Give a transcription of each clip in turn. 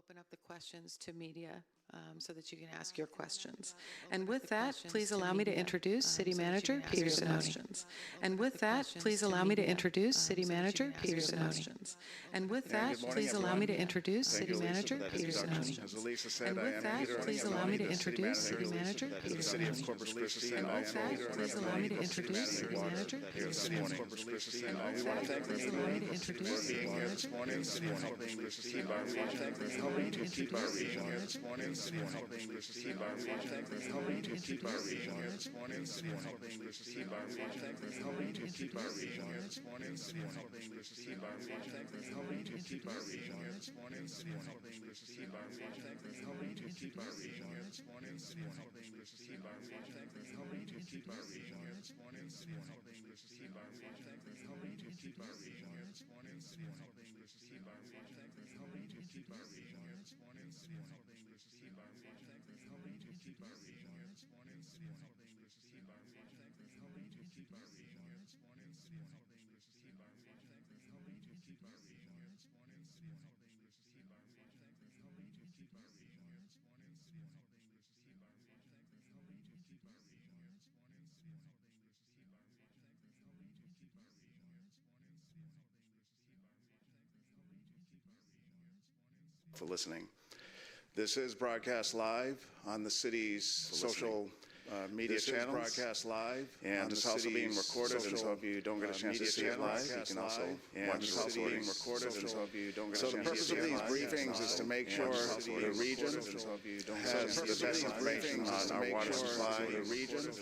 open up the questions to media so that you can ask your questions. And with that, please allow me to introduce City Manager Patricio County. And with that, please allow me to introduce City Manager Patricio County. And with that, please allow me to introduce City Manager Patricio County. And with that, please allow me to introduce City Manager Patricio County. And with that, please allow me to introduce City Manager Patricio County. And with that, please allow me to introduce City Manager Patricio County. Please allow me to keep our region here this morning. Helping to keep our region. Helping to keep our region here this morning. Helping to keep our region. Helping to keep our region here this morning. Helping to keep our region. Helping to keep our region here this morning. Helping to keep our region. Helping to keep our region here this morning. Helping to keep our region. Helping to keep our region here this morning. Helping to keep our region. Helping to keep our region here this morning. Helping to keep our region. Helping to keep our region here this morning. Helping to keep our region. Helping to keep our region here this morning. Helping to keep our region. Helping to keep our region here this morning. Helping to keep our region. Helping to keep our region here this morning. Helping to keep our region. Helping to keep our region here this morning. Helping to keep our region. Helping to keep our region here this morning. Helping to keep our region. Helping to keep our region here this morning. For listening. This is broadcast live on the city's social media channels. Broadcast live, and it's also being recorded. And so if you don't get a chance to see it live, you can also watch it also being recorded. And so if you don't get a chance to see it live, the purpose of these briefings is to make sure the region has the best information on our water supply,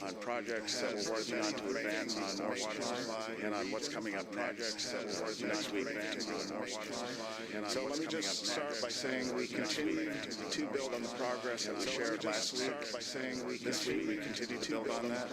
on projects that we're working on to advance on our water supply, and on what's coming up projects that we're working next week advance on our water supply. So let me just start by saying we continue to build on the progress that we shared last week. By saying this week we continue to build on that.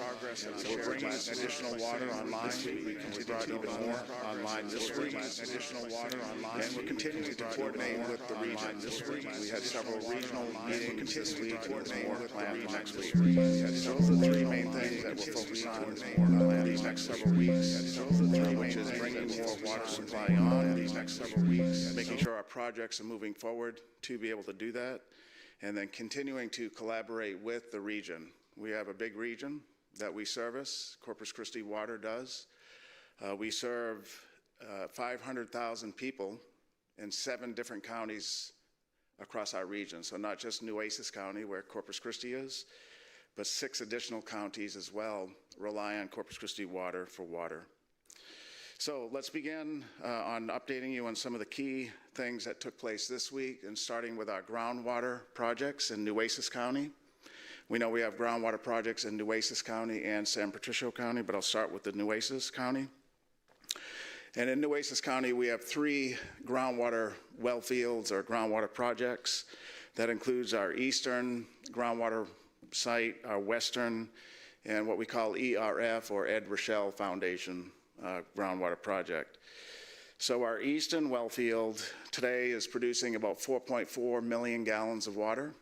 We're bringing additional water online. We continue to even more online this week. Additional water online, and we're continuing to coordinate with the region. This week we had several regional meetings this week. Coordinate more planned next week. Those are the three main things that we're focused on in these next several weeks. Which is bringing more water supply on these next several weeks, making sure our projects are moving forward to be able to do that, and then continuing to collaborate with the region. We have a big region that we service, Corpus Christi Water does. We serve 500,000 people in 7 different counties across our region. So not just Nueces County, where Corpus Christi is, but 6 additional counties as well rely on Corpus Christi Water for water. So let's begin on updating you on some of the key things that took place this week, and starting with our groundwater projects in Nueces County. We know we have groundwater projects in Nueces County and San Patricio County, but I'll start with the Nueces County. And in Nueces County, we have 3 groundwater well fields or groundwater projects. That includes our eastern groundwater site, our western, and what we call ERF or Ed Rochelle Foundation groundwater project. So our eastern well field today is producing about 4.4 million gallons of water.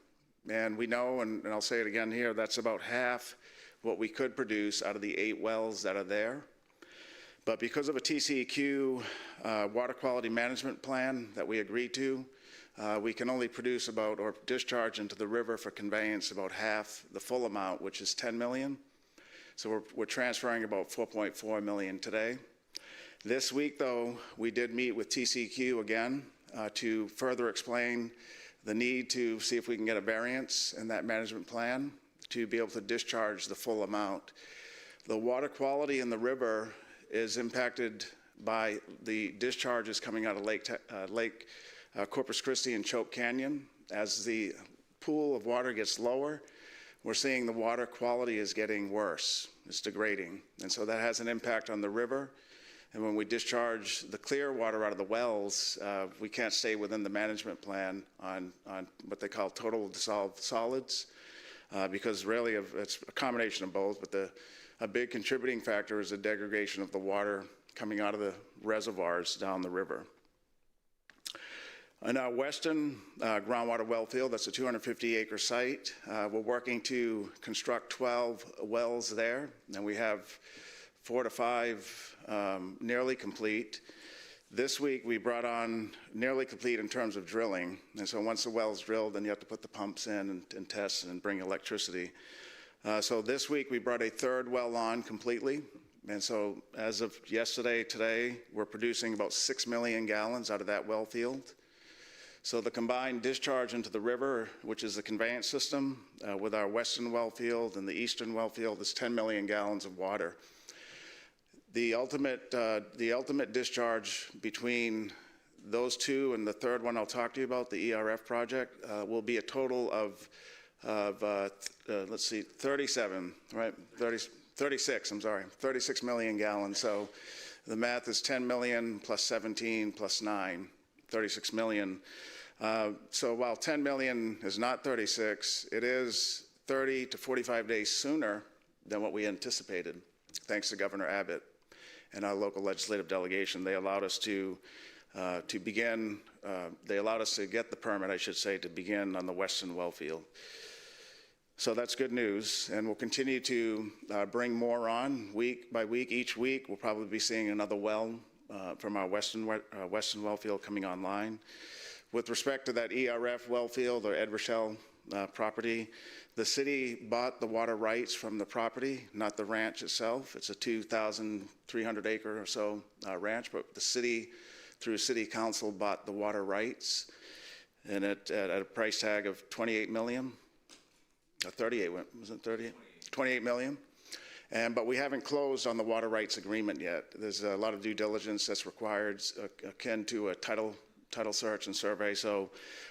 And we know, and I'll say it again here, that's about half what we could produce out of the 8 wells that are there. But because of a TCEQ water quality management plan that we agreed to, we can only produce about, or discharge into the river for conveyance, about half the full amount, which is 10 million. So we're transferring about 4.4 million today. This week, though, we did meet with TCEQ again to further explain the need to see if we can get a variance in that management plan to be able to discharge the full amount. The water quality in the river is impacted by the discharges coming out of Lake Corpus Christi and Choke Canyon. As the pool of water gets lower, we're seeing the water quality is getting worse. It's degrading. And so that has an impact on the river. And when we discharge the clear water out of the wells, we can't stay within the management plan on what they call total dissolved solids, because really it's a combination of both, but a big contributing factor is the degradation of the water coming out of the reservoirs down the river. In our western groundwater well field, that's a 250-acre site, we're working to construct 12 wells there, and we have 4 to 5 nearly complete. This week, we brought on nearly complete in terms of drilling. And so once the well's drilled, then you have to put the pumps in and test and bring electricity. So this week, we brought a third well on completely. And so as of yesterday, today, we're producing about 6 million gallons out of that well field. So the combined discharge into the river, which is the conveyance system, with our western well field and the eastern well field, is 10 million gallons of water. The ultimate discharge between those two and the third one I'll talk to you about, the ERF project, will be a total of let's see, 37, right? 36 million gallons. So the math is 10 million plus 17 plus 9, 36 million. So while 10 million is not 36, it is 30 to 45 days sooner than what we anticipated, thanks to Governor Abbott and our local legislative delegation. They allowed us to begin, they allowed us to get the permit, I should say, to begin on the western well field. So that's good news, and we'll continue to bring more on week by week. Each week, we'll probably be seeing another well from our western well field coming online. With respect to that ERF well field or Ed Rochelle property, the city bought the water rights from the property, not the ranch itself. It's a 2,300 acre or so ranch, but the city, through city council, bought the water rights, and at a price tag of $28 million. 38, was it 38? 28 million. But we haven't closed on the water rights agreement yet. There's a lot of due diligence that's required, akin to a title search and survey. So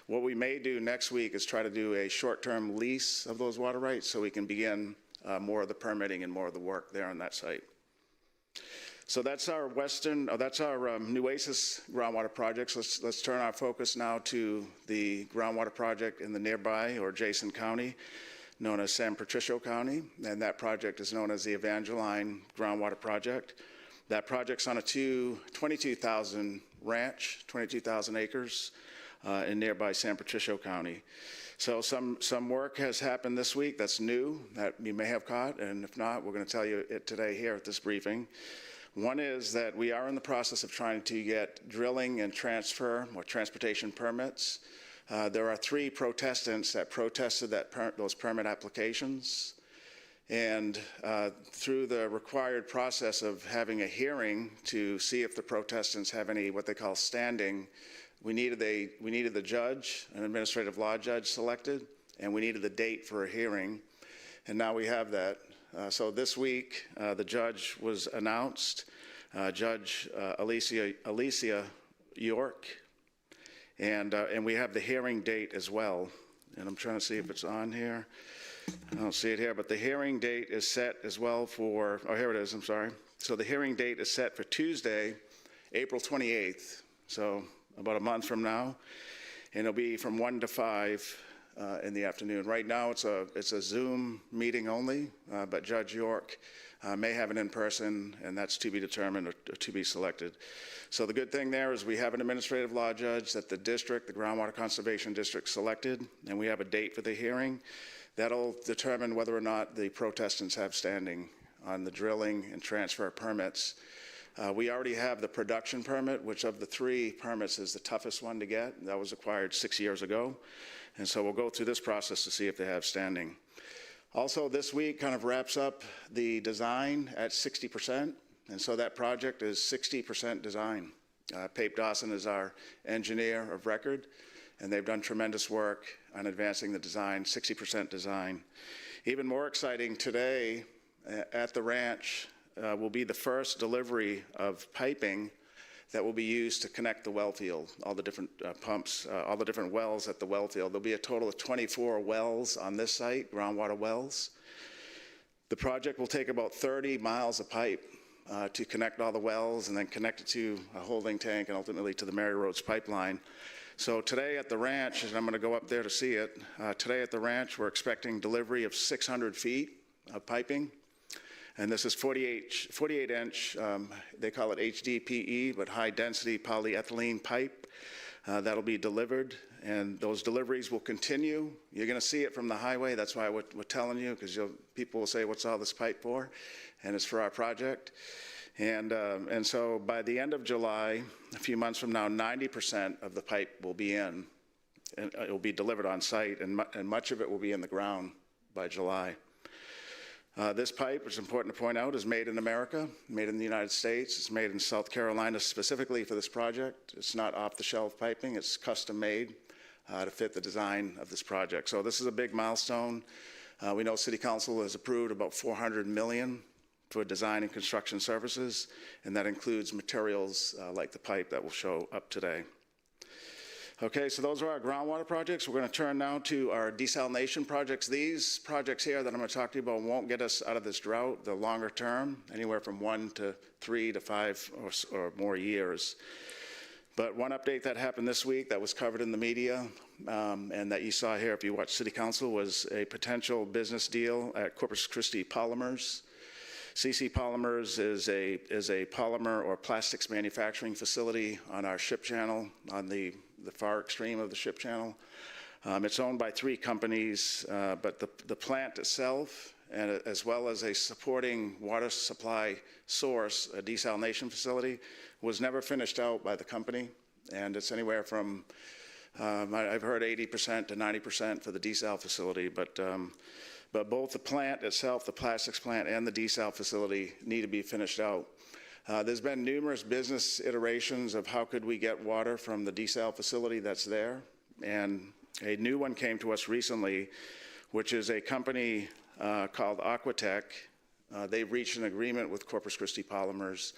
what we may do next week is try to do a short-term lease of those water rights so we can begin more of the permitting and more of the work there on that site. So that's our Nueces groundwater projects. Let's turn our focus now to the groundwater project in the nearby or adjacent county, known as San Patricio County, and that project is known as the Evangeline Groundwater Project. That project's on a 22,000 ranch, 22,000 acres in nearby San Patricio County. So some work has happened this week that's new that you may have caught, and if not, we're going to tell you it today here at this briefing. One is that we are in the process of trying to get drilling and transfer or transportation permits. There are 3 protestants that protested those permit applications. And through the required process of having a hearing to see if the protestants have any what they call standing, we needed the judge, an administrative law judge selected, and we needed the date for a hearing. And now we have that. So this week, the judge was announced, Judge Alicia York. And we have the hearing date as well. And I'm trying to see if it's on here. I don't see it here, but the hearing date is set as well for, oh, here it is, I'm sorry. So the hearing date is set for Tuesday, April 28th, so about a month from now. And it'll be from 1 to 5 in the afternoon. Right now, it's a Zoom meeting only, but Judge York may have an in-person, and that's to be determined or to be selected. So the good thing there is we have an administrative law judge that the district, the Groundwater Conservation District, selected, and we have a date for the hearing. That'll determine whether or not the protestants have standing on the drilling and transfer permits. We already have the production permit, which of the 3 permits is the toughest one to get. That was acquired 6 years ago. And so we'll go through this process to see if they have standing. Also, this week kind of wraps up the design at 60%. And so that project is 60% design. Pape Dawson is our engineer of record, and they've done tremendous work on advancing the design, 60% design. Even more exciting, today at the ranch will be the first delivery of piping that will be used to connect the well field, all the different pumps, all the different wells at the well field. There'll be a total of 24 wells on this site, groundwater wells. The project will take about 30 miles of pipe to connect all the wells and then connect it to a holding tank and ultimately to the Mary Roads pipeline. So today at the ranch, and I'm going to go up there to see it, today at the ranch we're expecting delivery of 600 feet of piping. And this is 48-inch, they call it HDPE, but high-density polyethylene pipe that'll be delivered. And those deliveries will continue. You're going to see it from the highway. That's why we're telling you, because people will say, what's all this pipe for? And it's for our project. And so by the end of July, a few months from now, 90% of the pipe will be in, and it will be delivered on site, and much of it will be in the ground by July. This pipe, which is important to point out, is made in America, made in the United States. It's made in South Carolina specifically for this project. It's not off-the-shelf piping. It's custom-made to fit the design of this project. So this is a big milestone. We know City Council has approved about $400 million for design and construction services, and that includes materials like the pipe that will show up today. Okay, so those are our groundwater projects. We're going to turn now to our desalination projects. These projects here that I'm going to talk to you about won't get us out of this drought. The longer term, anywhere from 1 to 3 to 5 or more years. But one update that happened this week that was covered in the media and that you saw here if you watched City Council was a potential business deal at Corpus Christi Polymers. CC Polymers is a polymer or plastics manufacturing facility on our ship channel, on the far extreme of the ship channel. It's owned by 3 companies, but the plant itself, and as well as a supporting water supply source, a desalination facility, was never finished out by the company. And it's anywhere from, I've heard 80% to 90% for the desal facility, but both the plant itself, the plastics plant, and the desal facility need to be finished out. There's been numerous business iterations of how could we get water from the desal facility that's there, and a new one came to us recently, which is a company called Aquatech. They've reached an agreement with Corpus Christi Polymers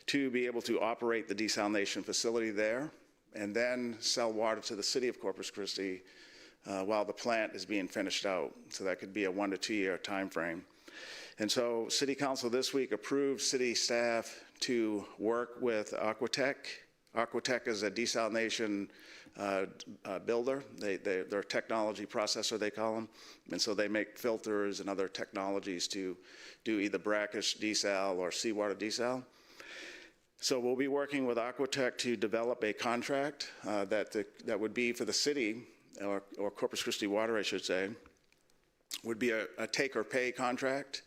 to be able to operate the desalination facility there and then sell water to the city of Corpus Christi while the plant is being finished out. So that could be a 1 to 2 year time frame. And so City Council this week approved city staff to work with Aquatech. Aquatech is a desalination builder. They're a technology processor, they call them. And so they make filters and other technologies to do either brackish desal or seawater desal. So we'll be working with Aquatech to develop a contract that would be for the city, or Corpus Christi Water, I should say, would be a take-or-pay contract.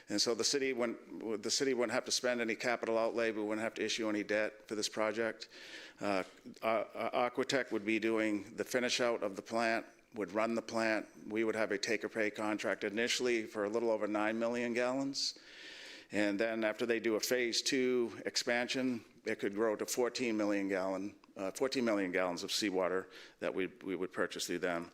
And so the city wouldn't have to spend any capital outlay. We wouldn't have to issue any debt for this project. Aquatech would be doing the finish out of the plant, would run the plant. We would have a take-or-pay contract initially for a little over 9 million gallons. And then after they do a phase 2 expansion, it could grow to 14 million gallons of seawater that we would purchase through them.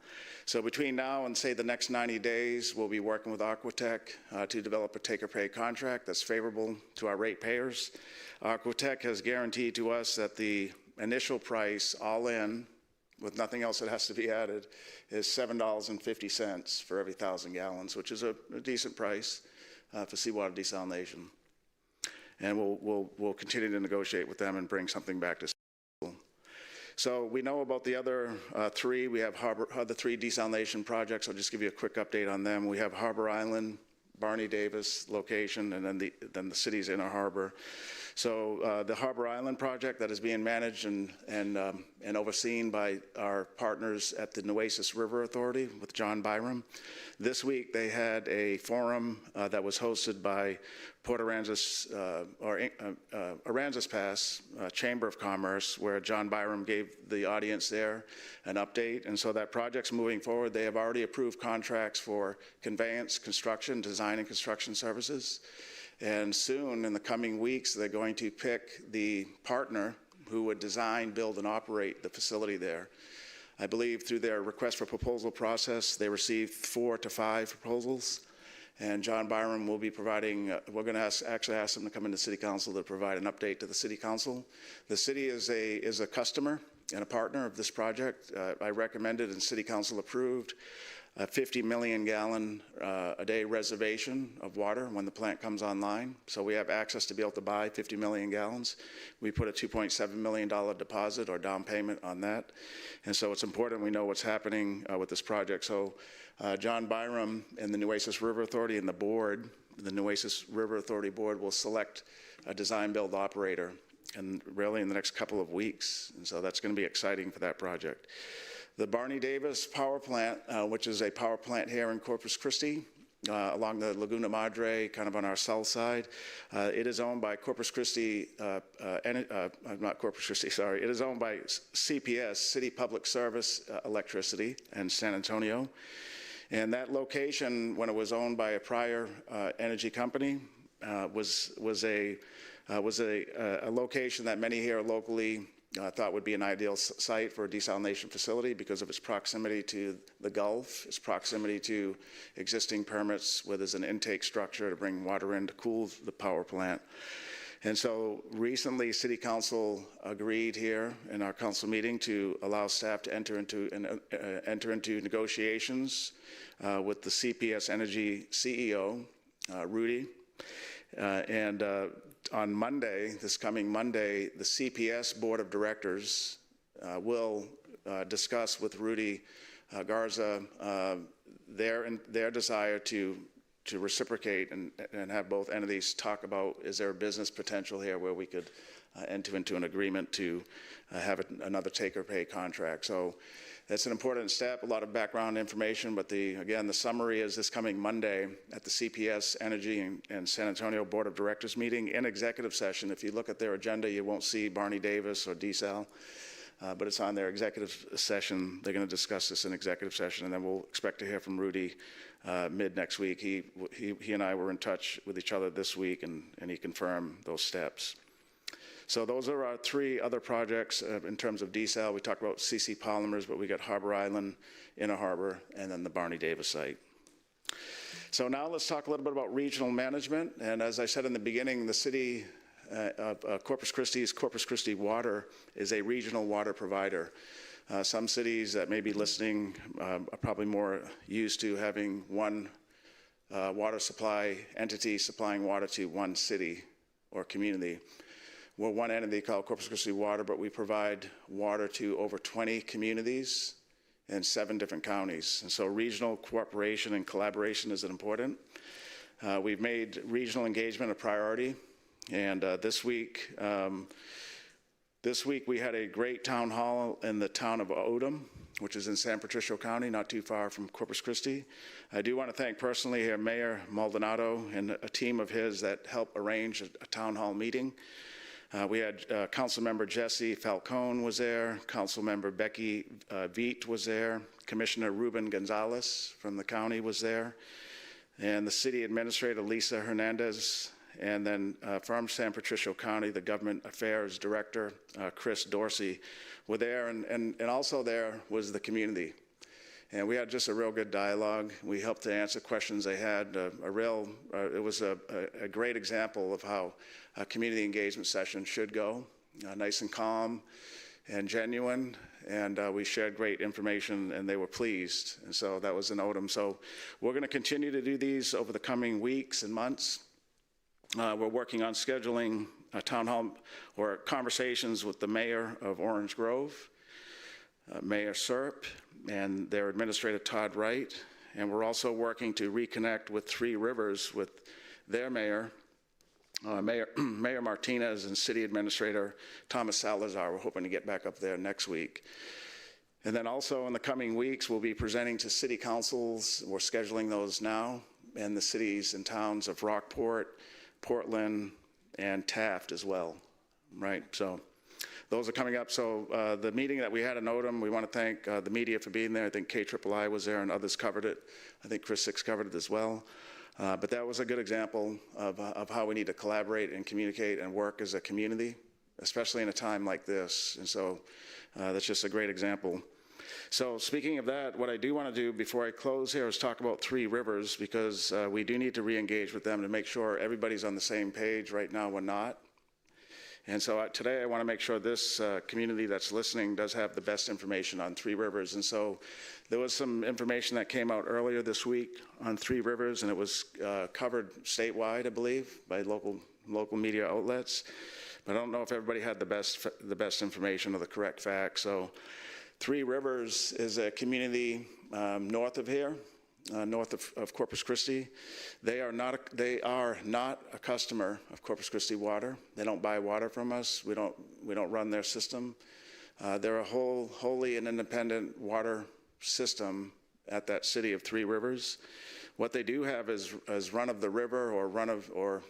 So between now and, say, the next 90 days, we'll be working with Aquatech to develop a take-or-pay contract that's favorable to our ratepayers. Aquatech has guaranteed to us that the initial price, all in, with nothing else that has to be added, is $7.50 for every 1,000 gallons, which is a decent price for seawater desalination. And we'll continue to negotiate with them and bring something back to school. So we know about the other 3. We have the 3 desalination projects. I'll just give you a quick update on them. We have Harbor Island, Barney Davis location, and then the city's inner harbor. So the Harbor Island project that is being managed and overseen by our partners at the Nueces River Authority with John Byram. This week they had a forum that was hosted by Port Aransas, Aransas Pass Chamber of Commerce, where John Byram gave the audience there an update. And so that project's moving forward. They have already approved contracts for conveyance, construction, design and construction services. And soon, in the coming weeks, they're going to pick the partner who would design, build, and operate the facility there. I believe through their request for proposal process, they received 4 to 5 proposals. And John Byram will be providing, we're going to actually ask him to come into City Council to provide an update to the City Council. The city is a customer and a partner of this project. I recommended and City Council approved a 50 million gallon a day reservation of water when the plant comes online. So we have access to be able to buy 50 million gallons. We put a $2.7 million deposit or down payment on that. And so it's important we know what's happening with this project. So John Byram and the Nueces River Authority and the board, the Nueces River Authority board, will select a design build operator, and really in the next couple of weeks. And so that's going to be exciting for that project. The Barney Davis power plant, which is a power plant here in Corpus Christi, along the Laguna Madre, kind of on our south side. It is owned by Corpus Christi, not Corpus Christi, sorry. It is owned by CPS, City Public Service Electricity, in San Antonio. And that location, when it was owned by a prior energy company, was a location that many here locally thought would be an ideal site for a desalination facility because of its proximity to the Gulf, its proximity to existing permits where there's an intake structure to bring water in to cool the power plant. And so recently, City Council agreed here in our council meeting to allow staff to enter into negotiations with the CPS Energy CEO, Rudy, on Monday, this coming Monday, the CPS Board of Directors will discuss with Rudy Garza their desire to reciprocate and have both entities talk about, is there a business potential here where we could enter into an agreement to have another take-or-pay contract. So that's an important step, a lot of background information, but again, the summary is this coming Monday at the CPS Energy and San Antonio Board of Directors meeting in executive session. If you look at their agenda, you won't see Barney Davis or Desal, but it's on their executive session. They're going to discuss this in executive session, and then we'll expect to hear from Rudy mid next week. He and I were in touch with each other this week, and he confirmed those steps. So those are our three other projects in terms of desal. We talked about CC Polymers, but we got Harbor Island, Inner Harbor, and then the Barney Davis site. So now let's talk a little bit about regional management. And as I said in the beginning, the city of Corpus Christi Water is a regional water provider. Some cities that may be listening are probably more used to having one water supply entity supplying water to one city or community. We're one entity called Corpus Christi Water, but we provide water to over 20 communities in 7 different counties. And so regional cooperation and collaboration is important. We've made regional engagement a priority. And this week we had a great town hall in the town of Odom, which is in San Patricio County, not too far from Corpus Christi. I do want to thank personally here Mayor Maldonado and a team of his that helped arrange a town hall meeting. We had Councilmember Jesse Falcone was there, Councilmember Becky Veet was there, Commissioner Ruben Gonzalez from the county was there, and the city administrator Lisa Hernandez, and then from San Patricio County, the government affairs director, Chris Dorsey, were there, and also there was the community. And we had just a real good dialogue. We helped to answer questions they had. It was a great example of how a community engagement session should go, nice and calm and genuine. And we shared great information, and they were pleased. And so that was in Odom. So we're going to continue to do these over the coming weeks and months. We're working on scheduling a town hall or conversations with the mayor of Orange Grove, Mayor Serp, and their administrator Todd Wright. And we're also working to reconnect with Three Rivers with their mayor, Mayor Martinez, and city administrator Thomas Salazar. We're hoping to get back up there next week. And then also in the coming weeks, we'll be presenting to city councils. We're scheduling those now in the cities and towns of Rockport, Portland, and Taft as well, right? So those are coming up. So the meeting that we had in Odom, we want to thank the media for being there. I think KIII was there and others covered it. I think Chris Six covered it as well. But that was a good example of how we need to collaborate and communicate and work as a community, especially in a time like this. And so that's just a great example. So speaking of that, what I do want to do before I close here is talk about Three Rivers, because we do need to re-engage with them to make sure everybody's on the same page. Right now, we're not. And so today I want to make sure this community that's listening does have the best information on Three Rivers. And so there was some information that came out earlier this week on Three Rivers, and it was covered statewide, I believe, by local media outlets. But I don't know if everybody had the best information or the correct facts. So Three Rivers is a community north of here, north of Corpus Christi. They are not a customer of Corpus Christi Water. They don't buy water from us. We don't run their system. They're a wholly and independent water system at that city of Three Rivers. What they do have is run of the river or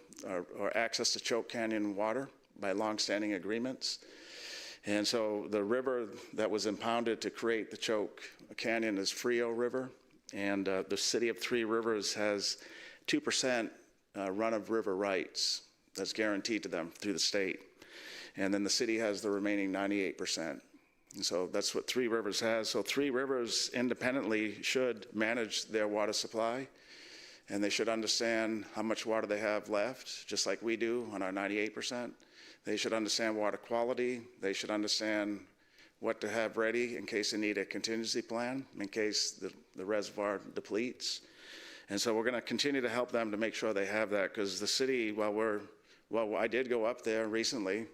access to Choke Canyon water by longstanding agreements. And so the river that was impounded to create the Choke Canyon is Frio River, and the city of Three Rivers has 2% run-of-river rights that's guaranteed to them through the state. And then the city has the remaining 98%. And so that's what Three Rivers has. So Three Rivers independently should manage their water supply, and they should understand how much water they have left, just like we do on our 98%. They should understand water quality. They should understand what to have ready in case they need a contingency plan, in case the reservoir depletes. And so we're going to continue to help them to make sure they have that, because the city, well, I did go up there recently.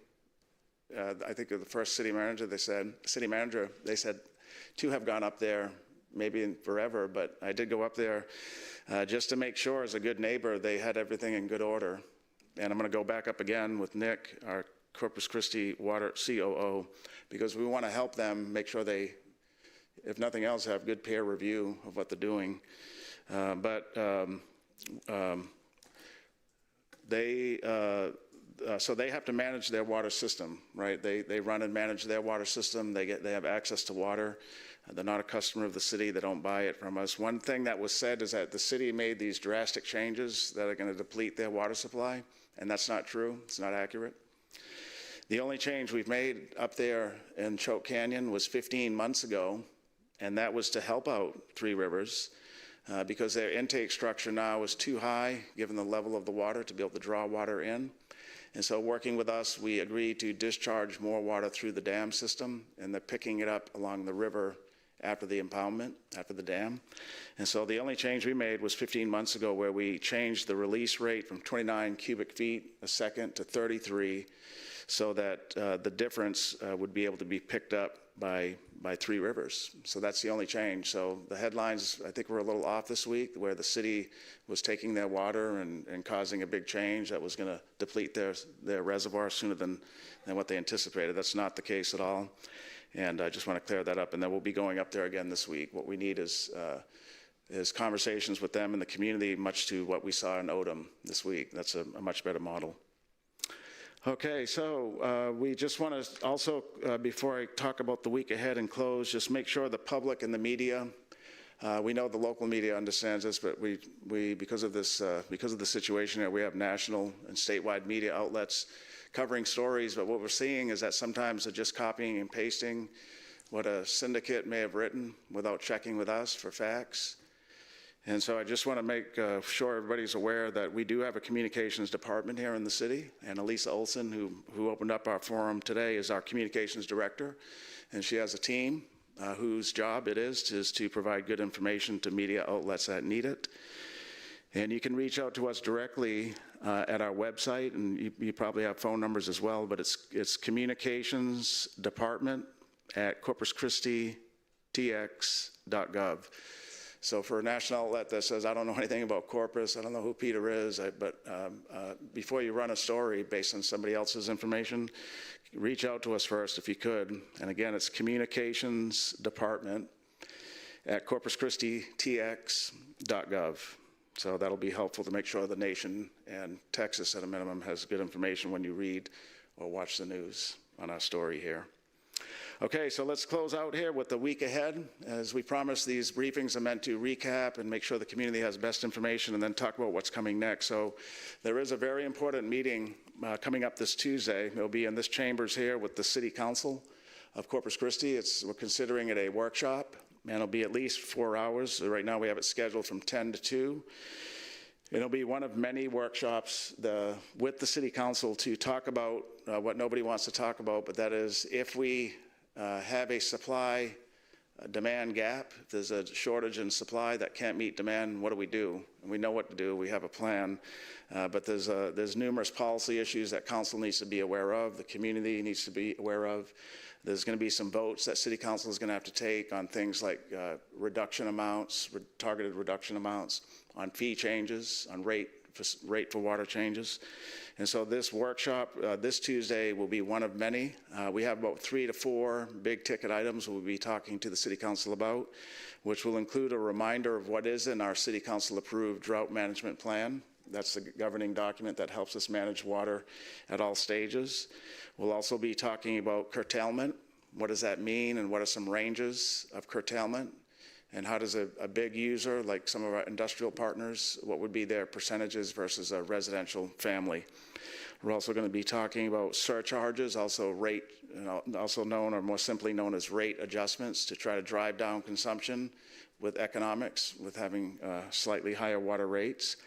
I think the first city manager, they said, two have gone up there, maybe in forever, but I did go up there just to make sure as a good neighbor they had everything in good order. And I'm going to go back up again with Nick, our Corpus Christi Water COO, because we want to help them make sure they, if nothing else, have good peer review of what they're doing. So they have to manage their water system, right? They run and manage their water system. They have access to water. They're not a customer of the city. They don't buy it from us. One thing that was said is that the city made these drastic changes that are going to deplete their water supply, and that's not true. It's not accurate. The only change we've made up there in Choke Canyon was 15 months ago, and that was to help out Three Rivers because their intake structure now is too high, given the level of the water, to be able to draw water in. And so working with us, we agreed to discharge more water through the dam system, and they're picking it up along the river after the impoundment, after the dam. And so the only change we made was 15 months ago, where we changed the release rate from 29 cubic feet a second to 33, so that the difference would be able to be picked up by Three Rivers. So that's the only change. So the headlines, I think, were a little off this week, where the city was taking their water and causing a big change that was going to deplete their reservoir sooner than what they anticipated. That's not the case at all. And I just want to clear that up. And then we'll be going up there again this week. What we need is conversations with them in the community, much to what we saw in Odom this week. That's a much better model. Okay, so we just want to also, before I talk about the week ahead and close, just make sure the public and the media, we know the local media understands this, but we because of the situation here, we have national and statewide media outlets covering stories, but what we're seeing is that sometimes they're just copying and pasting what a syndicate may have written without checking with us for facts. And so I just want to make sure everybody's aware that we do have a communications department here in the city, and Elisa Olson, who opened up our forum today, is our communications director, and she has a team whose job it is to provide good information to media outlets that need it. And you can reach out to us directly at our website, and you probably have phone numbers as well, but it's communications department at corpuschristitx.gov. So for a national outlet that says, I don't know anything about Corpus, I don't know who Peter is, but before you run a story based on somebody else's information, reach out to us first if you could. And again, it's communications department at corpuschristitx.gov. So that'll be helpful to make sure the nation and Texas at a minimum has good information when you read or watch the news on our story here. Okay, so let's close out here with the week ahead. As we promised, these briefings are meant to recap and make sure the community has best information and then talk about what's coming next. So there is a very important meeting coming up this Tuesday. It'll be in this chambers here with the City Council of Corpus Christi. We're considering it a workshop, and it'll be at least 4 hours. Right now we have it scheduled from 10 to 2. It'll be one of many workshops with the City Council to talk about what nobody wants to talk about, but that is if we have a supply-demand gap, if there's a shortage in supply that can't meet demand, what do we do? And we know what to do. We have a plan. But there's numerous policy issues that council needs to be aware of, the community needs to be aware of. There's going to be some votes that City Council is going to have to take on things like reduction amounts, targeted reduction amounts, on fee changes, on rate rate for water changes. And so this workshop this Tuesday will be one of many. We have about 3 to 4 big ticket items we'll be talking to the City Council about, which will include a reminder of what is in our City Council approved drought management plan. That's the governing document that helps us manage water at all stages. We'll also be talking about curtailment. What does that mean, and what are some ranges of curtailment? And how does a big user, like some of our industrial partners, what would be their percentages versus a residential family? We're also going to be talking about surcharges, also rate, also known or more simply known as rate adjustments, to try to drive down consumption with economics, with having slightly higher water rates.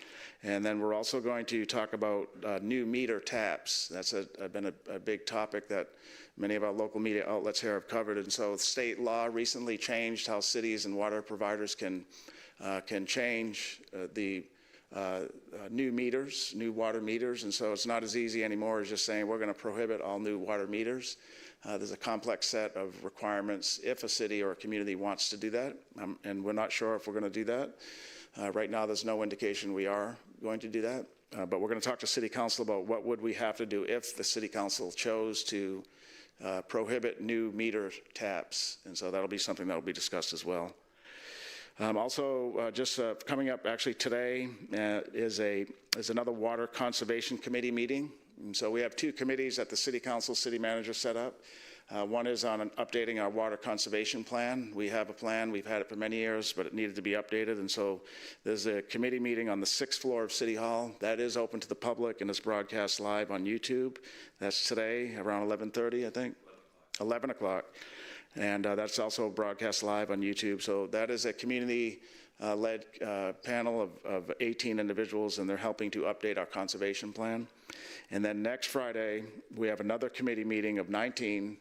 And then we're also going to talk about new meter taps. That's been a big topic that many of our local media outlets here have covered. And so state law recently changed how cities and water providers can change the new meters, new water meters. And so it's not as easy anymore as just saying we're going to prohibit all new water meters. There's a complex set of requirements if a city or a community wants to do that. And we're not sure if we're going to do that. Right now, there's no indication we are going to do that. But we're going to talk to City Council about what would we have to do if the City Council chose to prohibit new meter taps. And so that'll be something that will be discussed as well. Also, just coming up actually today is another Water Conservation Committee meeting. And so we have 2 committees that the City Council, City Manager set up. One is on updating our water conservation plan. We have a plan. We've had it for many years, but it needed to be updated. And so there's a committee meeting on the 6th floor of City Hall. That is open to the public and is broadcast live on YouTube. That's today around 11:30, I think. 11 o'clock. And that's also broadcast live on YouTube. So that is a community-led panel of 18 individuals, and they're helping to update our conservation plan. And then next Friday, we have another committee meeting of 19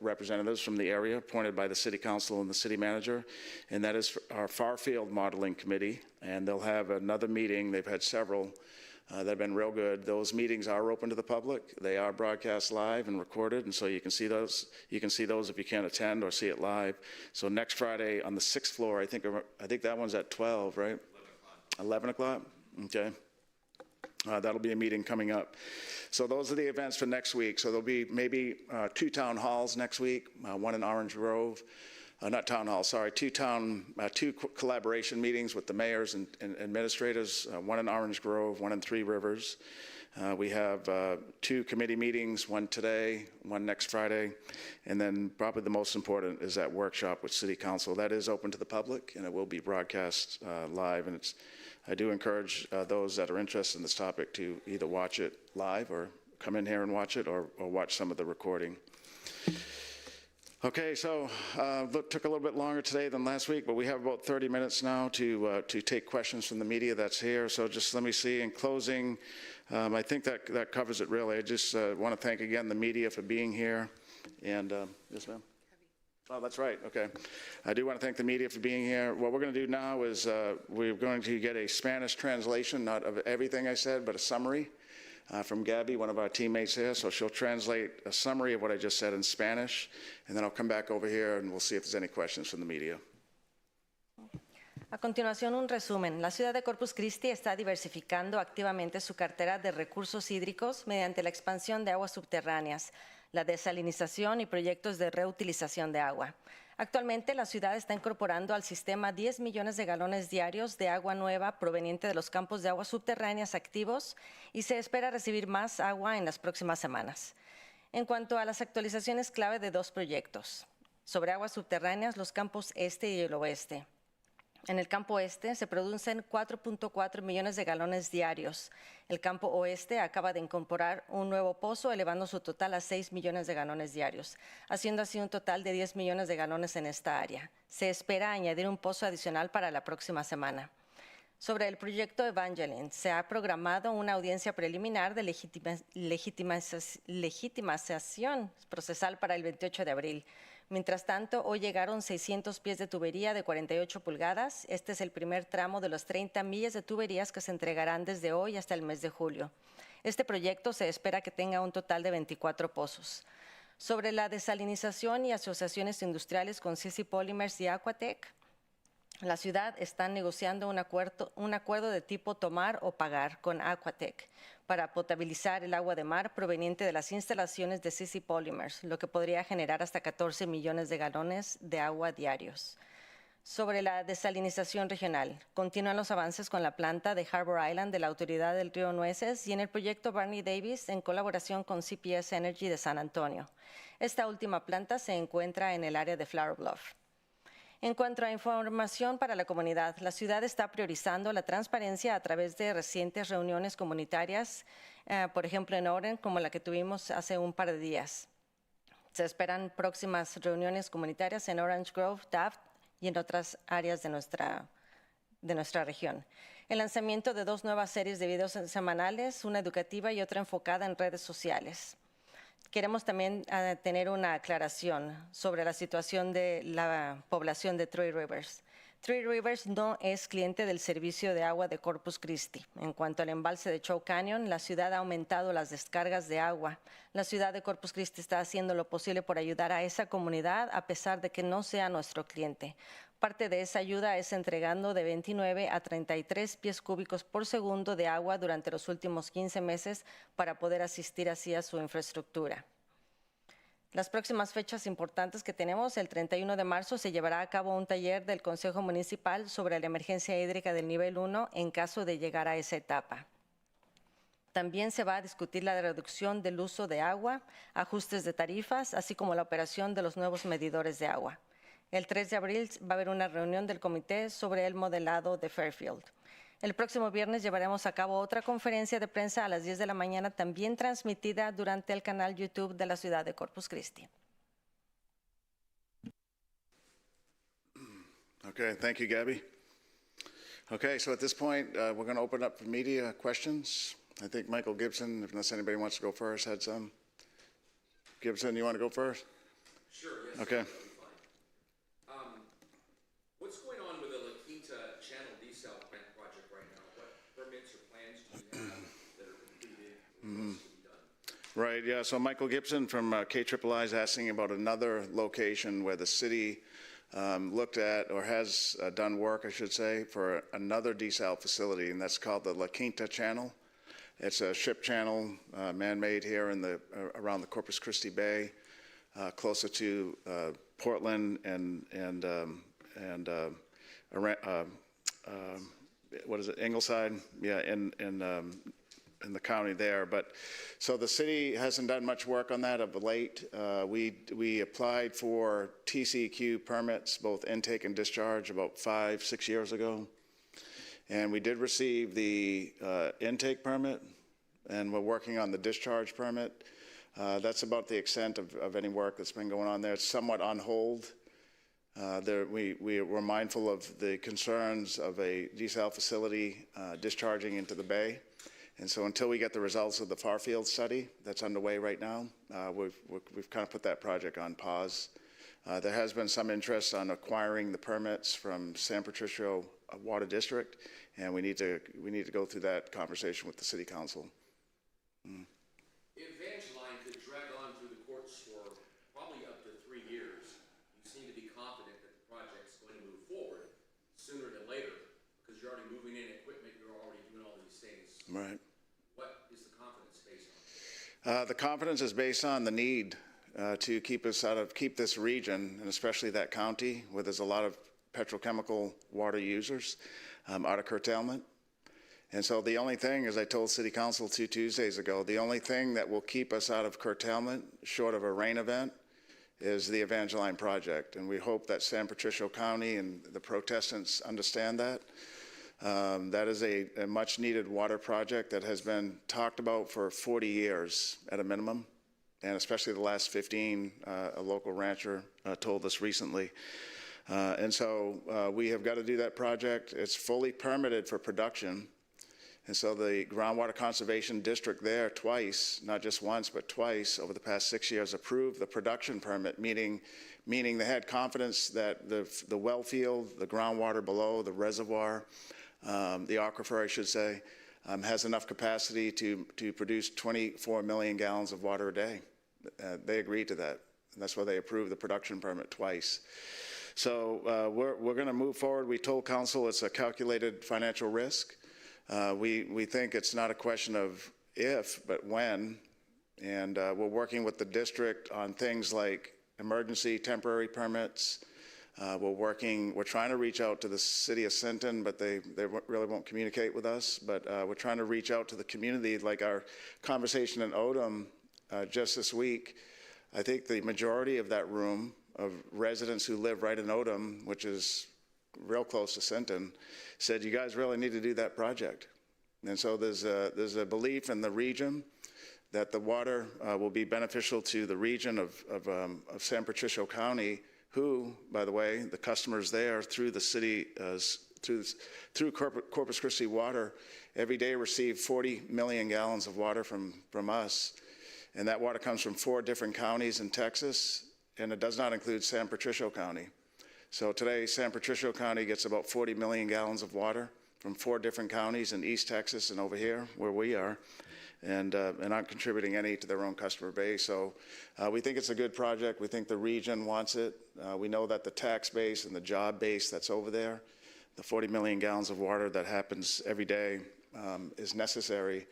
representatives from the area appointed by the City Council and the City Manager, and that is our Far Field Modeling Committee. And they'll have another meeting. They've had several that have been real good. Those meetings are open to the public. They are broadcast live and recorded, and so you can see those. You can see those if you can't attend or see it live. So next Friday on the 6th floor, I think that one's at 12, right? 11 o'clock? Okay. That'll be a meeting coming up. So those are the events for next week. So there'll be maybe 2 town halls next week, one in Orange Grove. Not town hall, sorry, 2 collaboration meetings with the mayors and administrators, one in Orange Grove, one in 3 Rivers. We have 2 committee meetings, one today, one next Friday, and then probably the most important is that workshop with City Council. That is open to the public, and it will be broadcast live. And I do encourage those that are interested in this topic to either watch it live or come in here and watch it, or watch some of the recording. Okay, so took a little bit longer today than last week, but we have about 30 minutes now to take questions from the media that's here. So just let me see, in closing, I think that covers it really. I just want to thank again the media for being here. And yes, ma'am? Oh, that's right, okay. I do want to thank the media for being here. What we're going to do now is we're going to get a Spanish translation, not of everything I said, but a summary from Gabby, one of our teammates here. So she'll translate a summary of what I just said in Spanish, and then I'll come back over here and we'll see if there's any questions from the media. A continuación, un resumen. La ciudad de Corpus Christi está diversificando activamente su cartera de recursos hídricos mediante la expansión de aguas subterráneas, la desalinización y proyectos de reutilización de agua. Actualmente, la ciudad está incorporando al sistema 10 millones de galones diarios de agua nueva proveniente de los campos de aguas subterráneas activos y se espera recibir más agua en las próximas semanas. En cuanto a las actualizaciones clave de 2 proyectos, sobre aguas subterráneas, los campos este y el oeste. En el campo este se producen 4.4 millones de galones diarios. El campo oeste acaba de incorporar un nuevo pozo, elevando su total a 6 millones de galones diarios, haciendo así un total de 10 millones de galones en esta área. Se espera añadir un pozo adicional para la próxima semana. Sobre el proyecto Evangeline, se ha programado una audiencia preliminar de legitimación procesal para el 28 de abril. Mientras tanto, hoy llegaron 600 pies de tubería de 48 pulgadas. Este es el primer tramo de los 30 millas de tuberías que se entregarán desde hoy hasta el mes de julio. Este proyecto se espera que tenga un total de 24 pozos. Sobre la desalinización y asociaciones industriales con CC Polymers y Aquatec, La ciudad está negociando un acuerdo de tipo tomar o pagar con Aquatec para potabilizar el agua de mar proveniente de las instalaciones de CC Polymers, lo que podría generar hasta 14 millones de galones de agua diarios. Sobre la desalinización regional, continúan los avances con la planta de Harbor Island de la Autoridad del Río Nueces y en el proyecto Barney Davis en colaboración con CPS Energy de San Antonio. Esta última planta se encuentra en el área de Flower Bluff. En cuanto a información para la comunidad, la ciudad está priorizando la transparencia a través de recientes reuniones comunitarias, por ejemplo en Oren, como la que tuvimos hace un par de días. Se esperan próximas reuniones comunitarias en Orange Grove, Taft y en otras áreas de nuestra región. El lanzamiento de 2 nuevas series de videos semanales, una educativa y otra enfocada en redes sociales. Queremos también tener una aclaración sobre la situación de la población de Three Rivers. Three Rivers no es cliente del servicio de agua de Corpus Christi. En cuanto al embalse de Chow Canyon, la ciudad ha aumentado las descargas de agua. La ciudad de Corpus Christi está haciendo lo posible por ayudar a esa comunidad a pesar de que no sea nuestro cliente. Parte de esa ayuda es entregando de 29 a 33 pies cúbicos por segundo de agua durante los últimos 15 meses para poder asistir así a su infraestructura. Las próximas fechas importantes que tenemos, el 31 de marzo se llevará a cabo un taller del Consejo Municipal sobre la emergencia hídrica del nivel 1 en caso de llegar a esa etapa. También se va a discutir la reducción del uso de agua, ajustes de tarifas, así como la operación de los nuevos medidores de agua. El 3 de abril va a haber una reunión del comité sobre el modelado de Fairfield. El próximo viernes llevaremos a cabo otra conferencia de prensa a las 10 de la mañana, también transmitida durante el canal YouTube de la ciudad de Corpus Christi. Okay, thank you, Gabby. Okay, so at this point, we're going to open up for media questions. I think Michael Gibson, unless anybody wants to go first, had some. Gibson, you want to go first? Sure, yes. Okay. What's going on with the La Quinta Channel Desal plant project right now? What permits or plans do you have that are completed and what's to be done? Right, yeah, so Michael Gibson from KIII is asking about another location where the city looked at, or has done work, I should say, for another desal facility, and that's called the La Quinta Channel. It's a ship channel, man-made here in around the Corpus Christi Bay, closer to Portland and what is it, Ingleside? Yeah, in the county there. But so the city hasn't done much work on that of late. We applied for TCQ permits, both intake and discharge, about 5-6 years ago. And we did receive the intake permit, and we're working on the discharge permit. That's about the extent of any work that's been going on there. It's somewhat on hold. We're mindful of the concerns of a desal facility discharging into the bay. And so until we get the results of the Farfield study that's underway right now, we've kind of put that project on pause. There has been some interest on acquiring the permits from San Patricio Water District, and we need to go through that conversation with the City Council. Evangeline could drag on through the courts for probably up to 3 years. You seem to be confident that the project's going to move forward sooner than later because you're already moving in equipment, you're already doing all these things. Right. What is the confidence based on? The confidence is based on the need to keep this region, and especially that county where there's a lot of petrochemical water users, out of curtailment. And so the only thing, as I told City Council 2 Tuesdays ago, the only thing that will keep us out of curtailment, short of a rain event, is the Evangeline project. And we hope that San Patricio County and the protestants understand that. That is a much needed water project that has been talked about for 40 years at a minimum, and especially the last 15, a local rancher told us recently. And so we have got to do that project. It's fully permitted for production. And so the Groundwater Conservation District there twice, not just once, but twice over the past 6 years, approved the production permit, meaning they had confidence that the well field, the groundwater below, the reservoir, the aquifer, I should say, has enough capacity to produce 24 million gallons of water a day. They agreed to that. And that's why they approved the production permit twice. So we're going to move forward. We told council it's a calculated financial risk. We think it's not a question of if, but when. And we're working with the district on things like emergency temporary permits. We're trying to reach out to the city of Sinton, but they really won't communicate with us. But we're trying to reach out to the community, like our conversation in Odom just this week. I think the majority of that room of residents who live right in Odom, which is real close to Sinton, said, you guys really need to do that project. And so there's a belief in the region that the water will be beneficial to the region of San Patricio County, who, by the way, the customers there through the city, through Corpus Christi Water, every day receive 40 million gallons of water from us. And that water comes from 4 different counties in Texas, and it does not include San Patricio County. So today, San Patricio County gets about 40 million gallons of water from 4 different counties in East Texas and over here, where we are, and aren't contributing any to their own customer base. So we think it's a good project. We think the region wants it. We know that the tax base and the job base that's over there, the 40 million gallons of water that happens every day is necessary.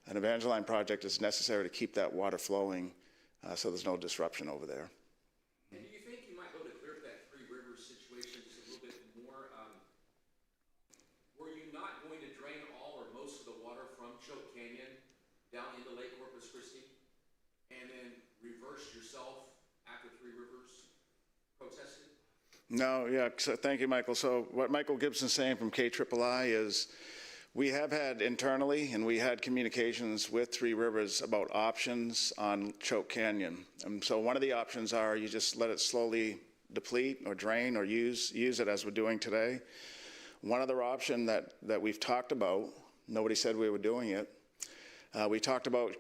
An Evangeline project is necessary to keep that water flowing so there's no disruption over there. And do you think you might be able to clear up that Three Rivers situation just a little bit more? Were you not going to drain all or most of the water from Choke Canyon down into Lake Corpus Christi and then reverse yourself after Three Rivers protested? No, yeah, so thank you, Michael. So what Michael Gibson's saying from KIII is we have had internally, and we had communications with Three Rivers about options on Choke Canyon. And so one of the options are you just let it slowly deplete or drain or use it as we're doing today. One other option that we've talked about, nobody said we were doing it. We talked about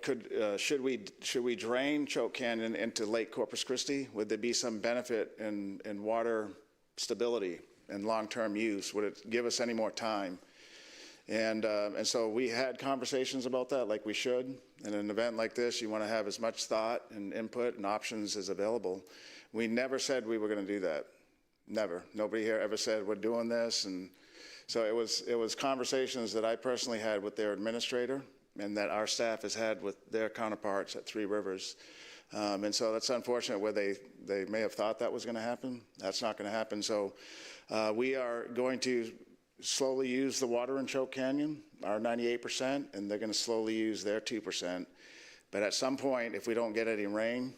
should we drain Choke Canyon into Lake Corpus Christi? Would there be some benefit in water stability and long-term use? Would it give us any more time? And so we had conversations about that, like we should. In an event like this, you want to have as much thought and input and options as available. We never said we were going to do that. Never. Nobody here ever said we're doing this. And so it was conversations that I personally had with their administrator and that our staff has had with their counterparts at Three Rivers. And so that's unfortunate where they may have thought that was going to happen. That's not going to happen. So we are going to slowly use the water in Choke Canyon, our 98%, and they're going to slowly use their 2%. But at some point, if we don't get any rain,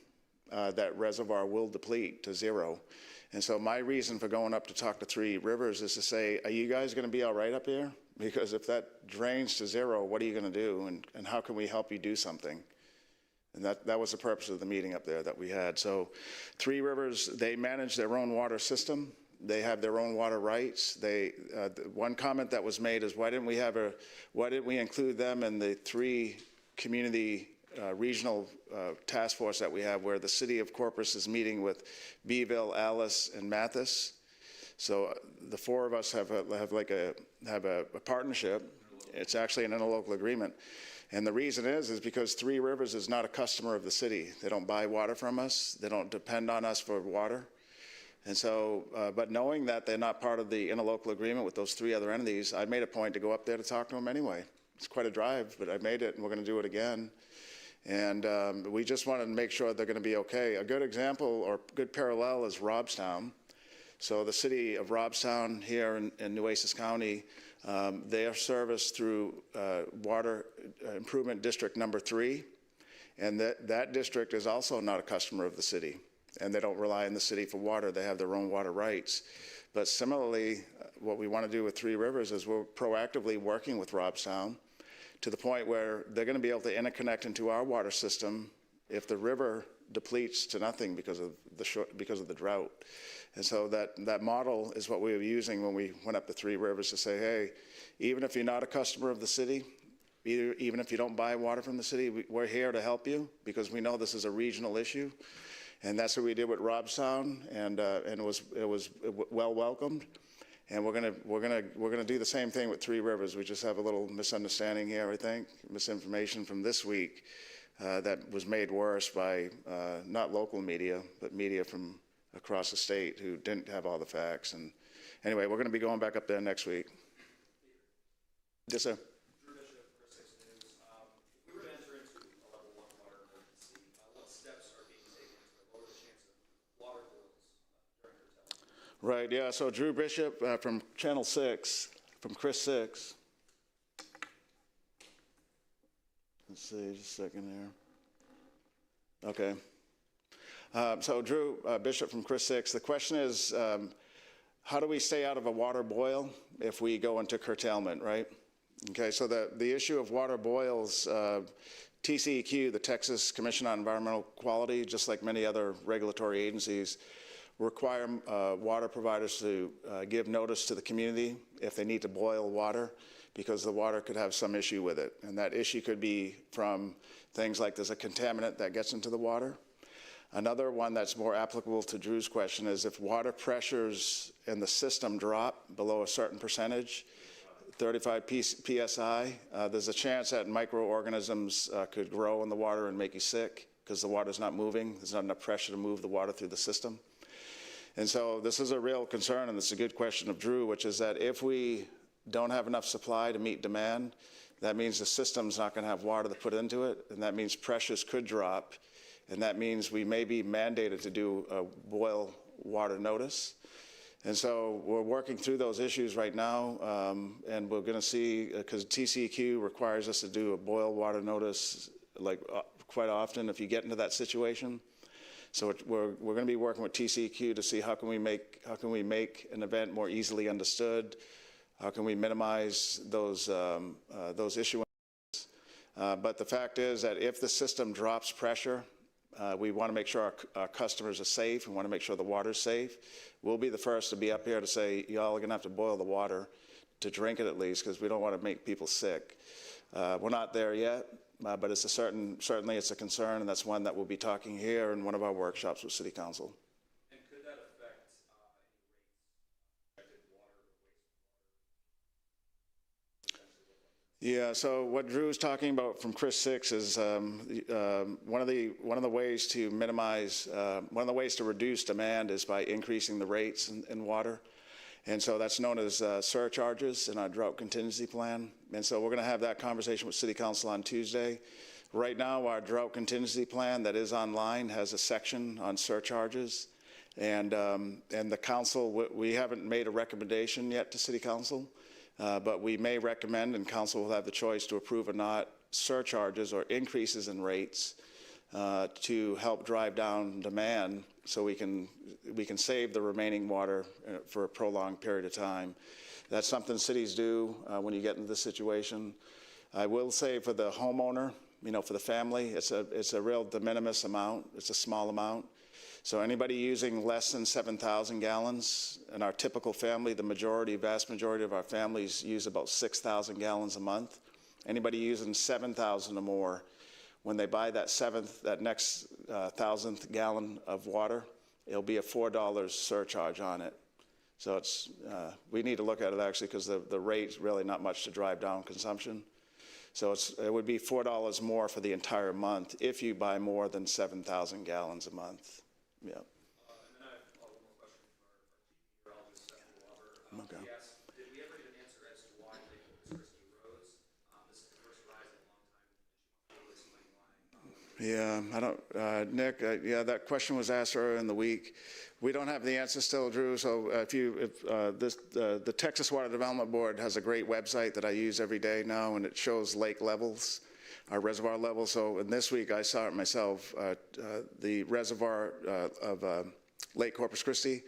that reservoir will deplete to 0. And so my reason for going up to talk to Three Rivers is to say, are you guys going to be all right up here? Because if that drains to 0, what are you going to do? And how can we help you do something? And that was the purpose of the meeting up there that we had. So Three Rivers, they manage their own water system. They have their own water rights. One comment that was made is why didn't we include them in the 3 community regional task force that we have, where the city of Corpus is meeting with Beeville, Alice, and Mathis. So the 4 of us have a partnership. It's actually an interlocal agreement. And the reason is because Three Rivers is not a customer of the city. They don't buy water from us. They don't depend on us for water. And so, but knowing that they're not part of the interlocal agreement with those 3 other entities, I made a point to go up there to talk to them anyway. It's quite a drive, but I made it, and we're going to do it again. And we just wanted to make sure they're going to be okay. A good example or good parallel is Robstown. So the city of Robstown here in Nueces County, they are serviced through Water Improvement District number 3. And that district is also not a customer of the city. And they don't rely on the city for water. They have their own water rights. But similarly, what we want to do with Three Rivers is we're proactively working with Robstown to the point where they're going to be able to interconnect into our water system if the river depletes to nothing because of the drought. And so that model is what we were using when we went up to Three Rivers to say, hey, even if you're not a customer of the city, even if you don't buy water from the city, we're here to help you because we know this is a regional issue. And that's what we did with Robstown, and it was well welcomed. And we're gonna do the same thing with Three Rivers. We just have a little misunderstanding here, I think, misinformation from this week that was made worse by not local media, but media from across the state who didn't have all the facts. And anyway, we're going to be going back up there next week. Yes, sir. Drew Bishop, Chris 6 News. If we were to enter into a level 1 water emergency, what steps are being taken to lower the chance of water boils during curtailment? Right, yeah, so Drew Bishop from Channel 6, from Chris 6. Let's see, just a second here. Okay. So Drew Bishop from Chris 6. The question is, how do we stay out of a water boil if we go into curtailment, right? Okay, so the issue of water boils, TCEQ, the Texas Commission on Environmental Quality, just like many other regulatory agencies, require water providers to give notice to the community if they need to boil water, because the water could have some issue with it. And that issue could be from things like there's a contaminant that gets into the water. Another one that's more applicable to Drew's question is if water pressures in the system drop below a certain percentage, 35 PSI, there's a chance that microorganisms could grow in the water and make you sick because the water's not moving. There's not enough pressure to move the water through the system. And so this is a real concern, and it's a good question of Drew, which is that if we don't have enough supply to meet demand, that means the system's not going to have water to put into it, and that means pressures could drop, and that means we may be mandated to do a boil water notice. And so we're working through those issues right now, and we're going to see, because TCEQ requires us to do a boil water notice like quite often if you get into that situation. So we're going to be working with TCEQ to see how can we make an event more easily understood. How can we minimize those issues? But the fact is that if the system drops pressure, we want to make sure our customers are safe. We want to make sure the water's safe. We'll be the first to be up here to say, y'all are going to have to boil the water to drink it at least, because we don't want to make people sick. We're not there yet, but it's certainly it's a concern, and that's one that we'll be talking here in one of our workshops with City Council. And could that affect any rates, water, wastewater? Yeah, so what Drew's talking about from Chris 6 is one of the ways to minimize, one of the ways to reduce demand is by increasing the rates in water. And so that's known as surcharges in our drought contingency plan. And so we're going to have that conversation with City Council on Tuesday. Right now, our drought contingency plan that is online has a section on surcharges. And the council, we haven't made a recommendation yet to City Council. But we may recommend, and council will have the choice to approve or not, surcharges or increases in rates to help drive down demand so we can save the remaining water for a prolonged period of time. That's something cities do when you get into this situation. I will say for the homeowner, for the family, it's a real de minimis amount. It's a small amount. So anybody using less than 7,000 gallons, in our typical family, the vast majority of our families use about 6,000 gallons a month. Anybody using 7,000 or more, when they buy that next 1,000th gallon of water, it'll be a $4 surcharge on it. So we need to look at it actually, because the rate's really not much to drive down consumption. So it would be $4 more for the entire month if you buy more than 7,000 gallons a month. Yeah. And then I have one more question for our chief meteorologist, Stephanie Lauber. Okay. He asked, did we ever get an answer as to why Lake Corpus Christi rose? This is the first rise in a long time. And she wants to explain why. Yeah, Nick, that question was asked earlier in the week. We don't have the answer still, Drew. So the Texas Water Development Board has a great website that I use every day now, and it shows lake levels, our reservoir levels. So in this week, I saw it myself. The reservoir of Lake Corpus Christi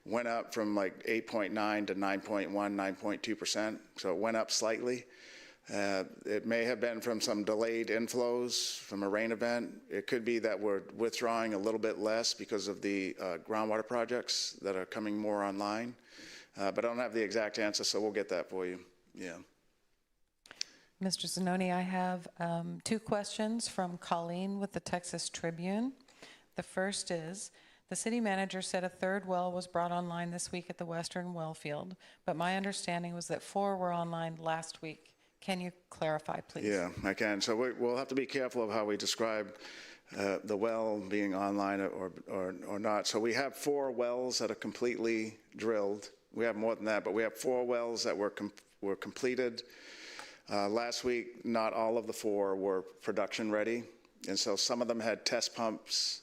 went up from like 8.9 to 9.1, 9.2%. So it went up slightly. It may have been from some delayed inflows from a rain event. It could be that we're withdrawing a little bit less because of the groundwater projects that are coming more online. But I don't have the exact answer, so we'll get that for you. Yeah. Mr. Zanoni, I have 2 questions from Colleen with the Texas Tribune. The first is, the city manager said a 3rd well was brought online this week at the Western well field, but my understanding was that 4 were online last week. Can you clarify, please? Yeah, I can. So we'll have to be careful of how we describe the well being online or not. So we have 4 wells that are completely drilled. We have more than that, but we have 4 wells that were completed. Last week, not all of the 4 were production ready, and so some of them had test pumps.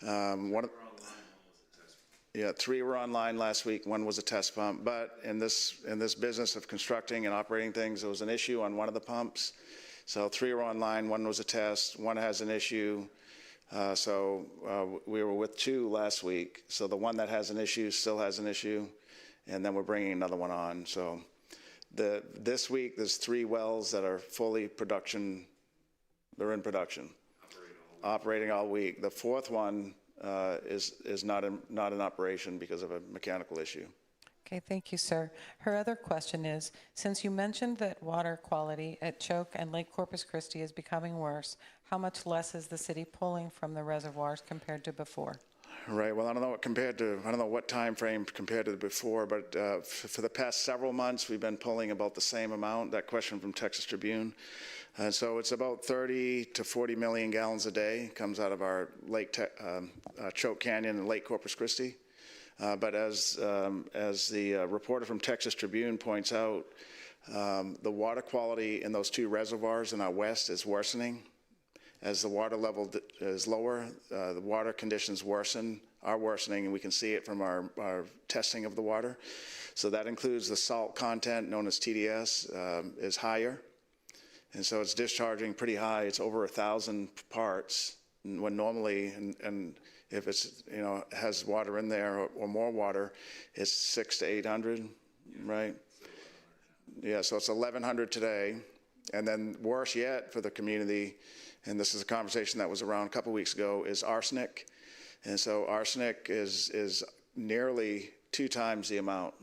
3 were online last week. 1 was a test pump. But in this business of constructing and operating things, there was an issue on one of the pumps. So 3 were online. 1 was a test. 1 has an issue. We were with 2 last week. So the one that has an issue still has an issue, and then we're bringing another one on. So this week there's 3 wells that are fully production. They're in production, operating all week. The 4th one is not in operation because of a mechanical issue. Okay, thank you, sir. Her other question is, since you mentioned that water quality at Choke and Lake Corpus Christi is becoming worse, how much less is the city pulling from the reservoirs compared to before? Right. Well, I don't know what time frame compared to before, but for the past several months, we've been pulling about the same amount. That question from Texas Tribune. And so it's about 30 to 40 million gallons a day comes out of our Choke Canyon and Lake Corpus Christi. But as the reporter from Texas Tribune points out, the water quality in those 2 reservoirs in our west is worsening. As the water level is lower, the water conditions are worsening, and we can see it from our testing of the water. So that includes the salt content, known as TDS, is higher. And so it's discharging pretty high. It's over 1,000 parts, when normally, and if it's, has water in there or more water, it's 600 to 800, right? Yeah, so it's 1,100 today. And then worse yet for the community, and this is a conversation that was around a couple weeks ago, is arsenic. And so arsenic is nearly 2 times the amount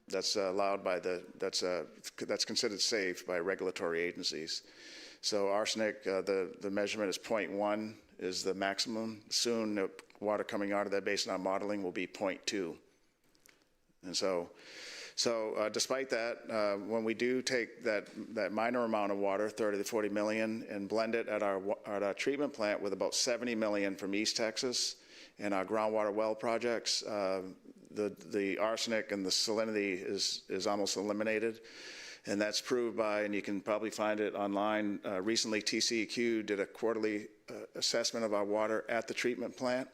that's allowed by that's considered safe by regulatory agencies. So arsenic, the measurement is 0.1 is the maximum. Soon the water coming out of that based on our modeling will be 0.2. And so despite that, when we do take that minor amount of water, 30 to 40 million, and blend it at our treatment plant with about 70 million from East Texas and our groundwater well projects, the arsenic and the salinity is almost eliminated. And that's proved by, and you can probably find it online, recently TCEQ did a quarterly assessment of our water at the treatment plant.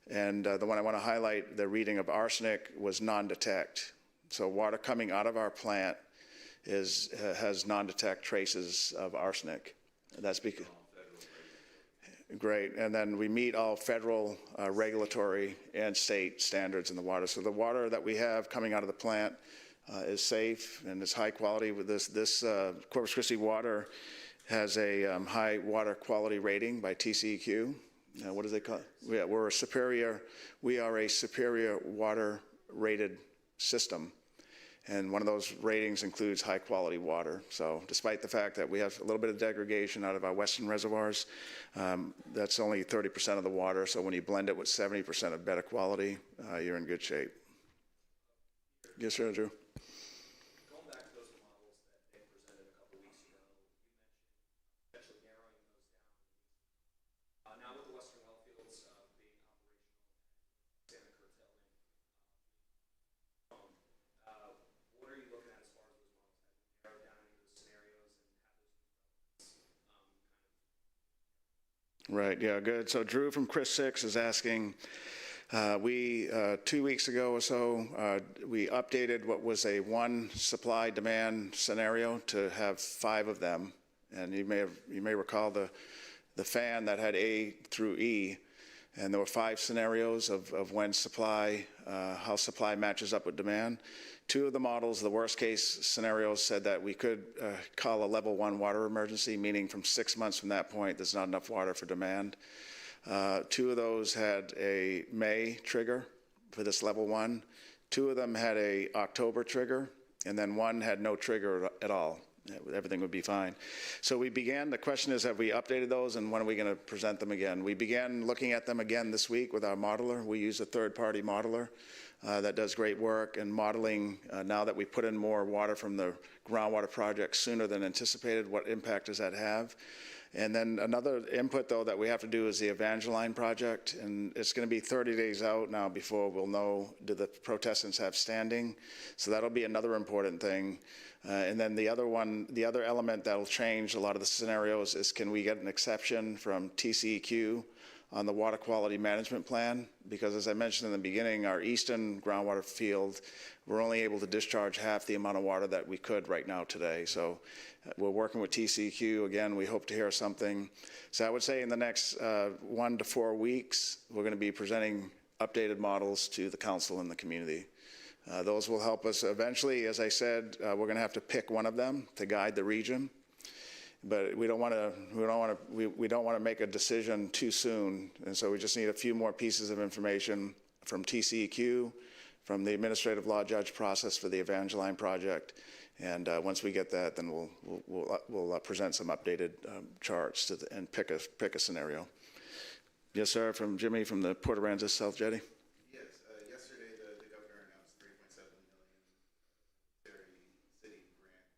And the one I want to highlight, the reading of arsenic was non-detect. So water coming out of our plant has non-detect traces of arsenic. That's because, great. And then we meet all federal regulatory and state standards in the water. So the water that we have coming out of the plant is safe and it's high quality. With this Corpus Christi Water has a high water quality rating by TCEQ. What do they call it? We are a superior water rated system. And one of those ratings includes high quality water. So despite the fact that we have a little bit of degradation out of our western reservoirs, that's only 30% of the water. So when you blend it with 70% of better quality, you're in good shape. Yes, sir, Drew. Going back to those models that they presented a couple weeks ago, you mentioned potentially narrowing those down. Now with the western well fields being operational and curtailing, what are you looking at as far as those models? Have you narrowed down any of those scenarios and have those Right, yeah, good. So Drew from Chris 6 is asking, 2 weeks ago or so, we updated what was a 1 supply demand scenario to have 5 of them. And you may recall the fan that had A through E, and there were 5 scenarios of when supply, how supply matches up with demand. 2 of the models, the worst case scenarios, said that we could call a level 1 water emergency, meaning from 6 months from that point, there's not enough water for demand. 2 of those had a May trigger for this level 1. 2 of them had a October trigger, and then 1 had no trigger at all. Everything would be fine. So the question is, have we updated those, and when are we going to present them again? We began looking at them again this week with our modeler. We use a third-party modeler that does great work in modeling now that we put in more water from the groundwater project sooner than anticipated, what impact does that have? And then another input, though, that we have to do is the Evangeline project, and it's going to be 30 days out now before we'll know, do the protestants have standing? So that'll be another important thing. And then the other element that'll change a lot of the scenarios is, can we get an exception from TCEQ on the water quality management plan? Because as I mentioned in the beginning, our eastern groundwater field, we're only able to discharge half the amount of water that we could right now today. So we're working with TCEQ. Again, we hope to hear something. So I would say in the next 1 to 4 weeks, we're going to be presenting updated models to the council and the community. Those will help us eventually. As I said, we're going to have to pick one of them to guide the region. But we don't want to make a decision too soon, and so we just need a few more pieces of information from TCEQ, from the administrative law judge process for the Evangeline project, and once we get that, then we'll present some updated charts and pick a scenario. Yes, sir. From Jimmy from the Port Aransas South Jetty. Yes, yesterday the governor announced $3.7 million city grant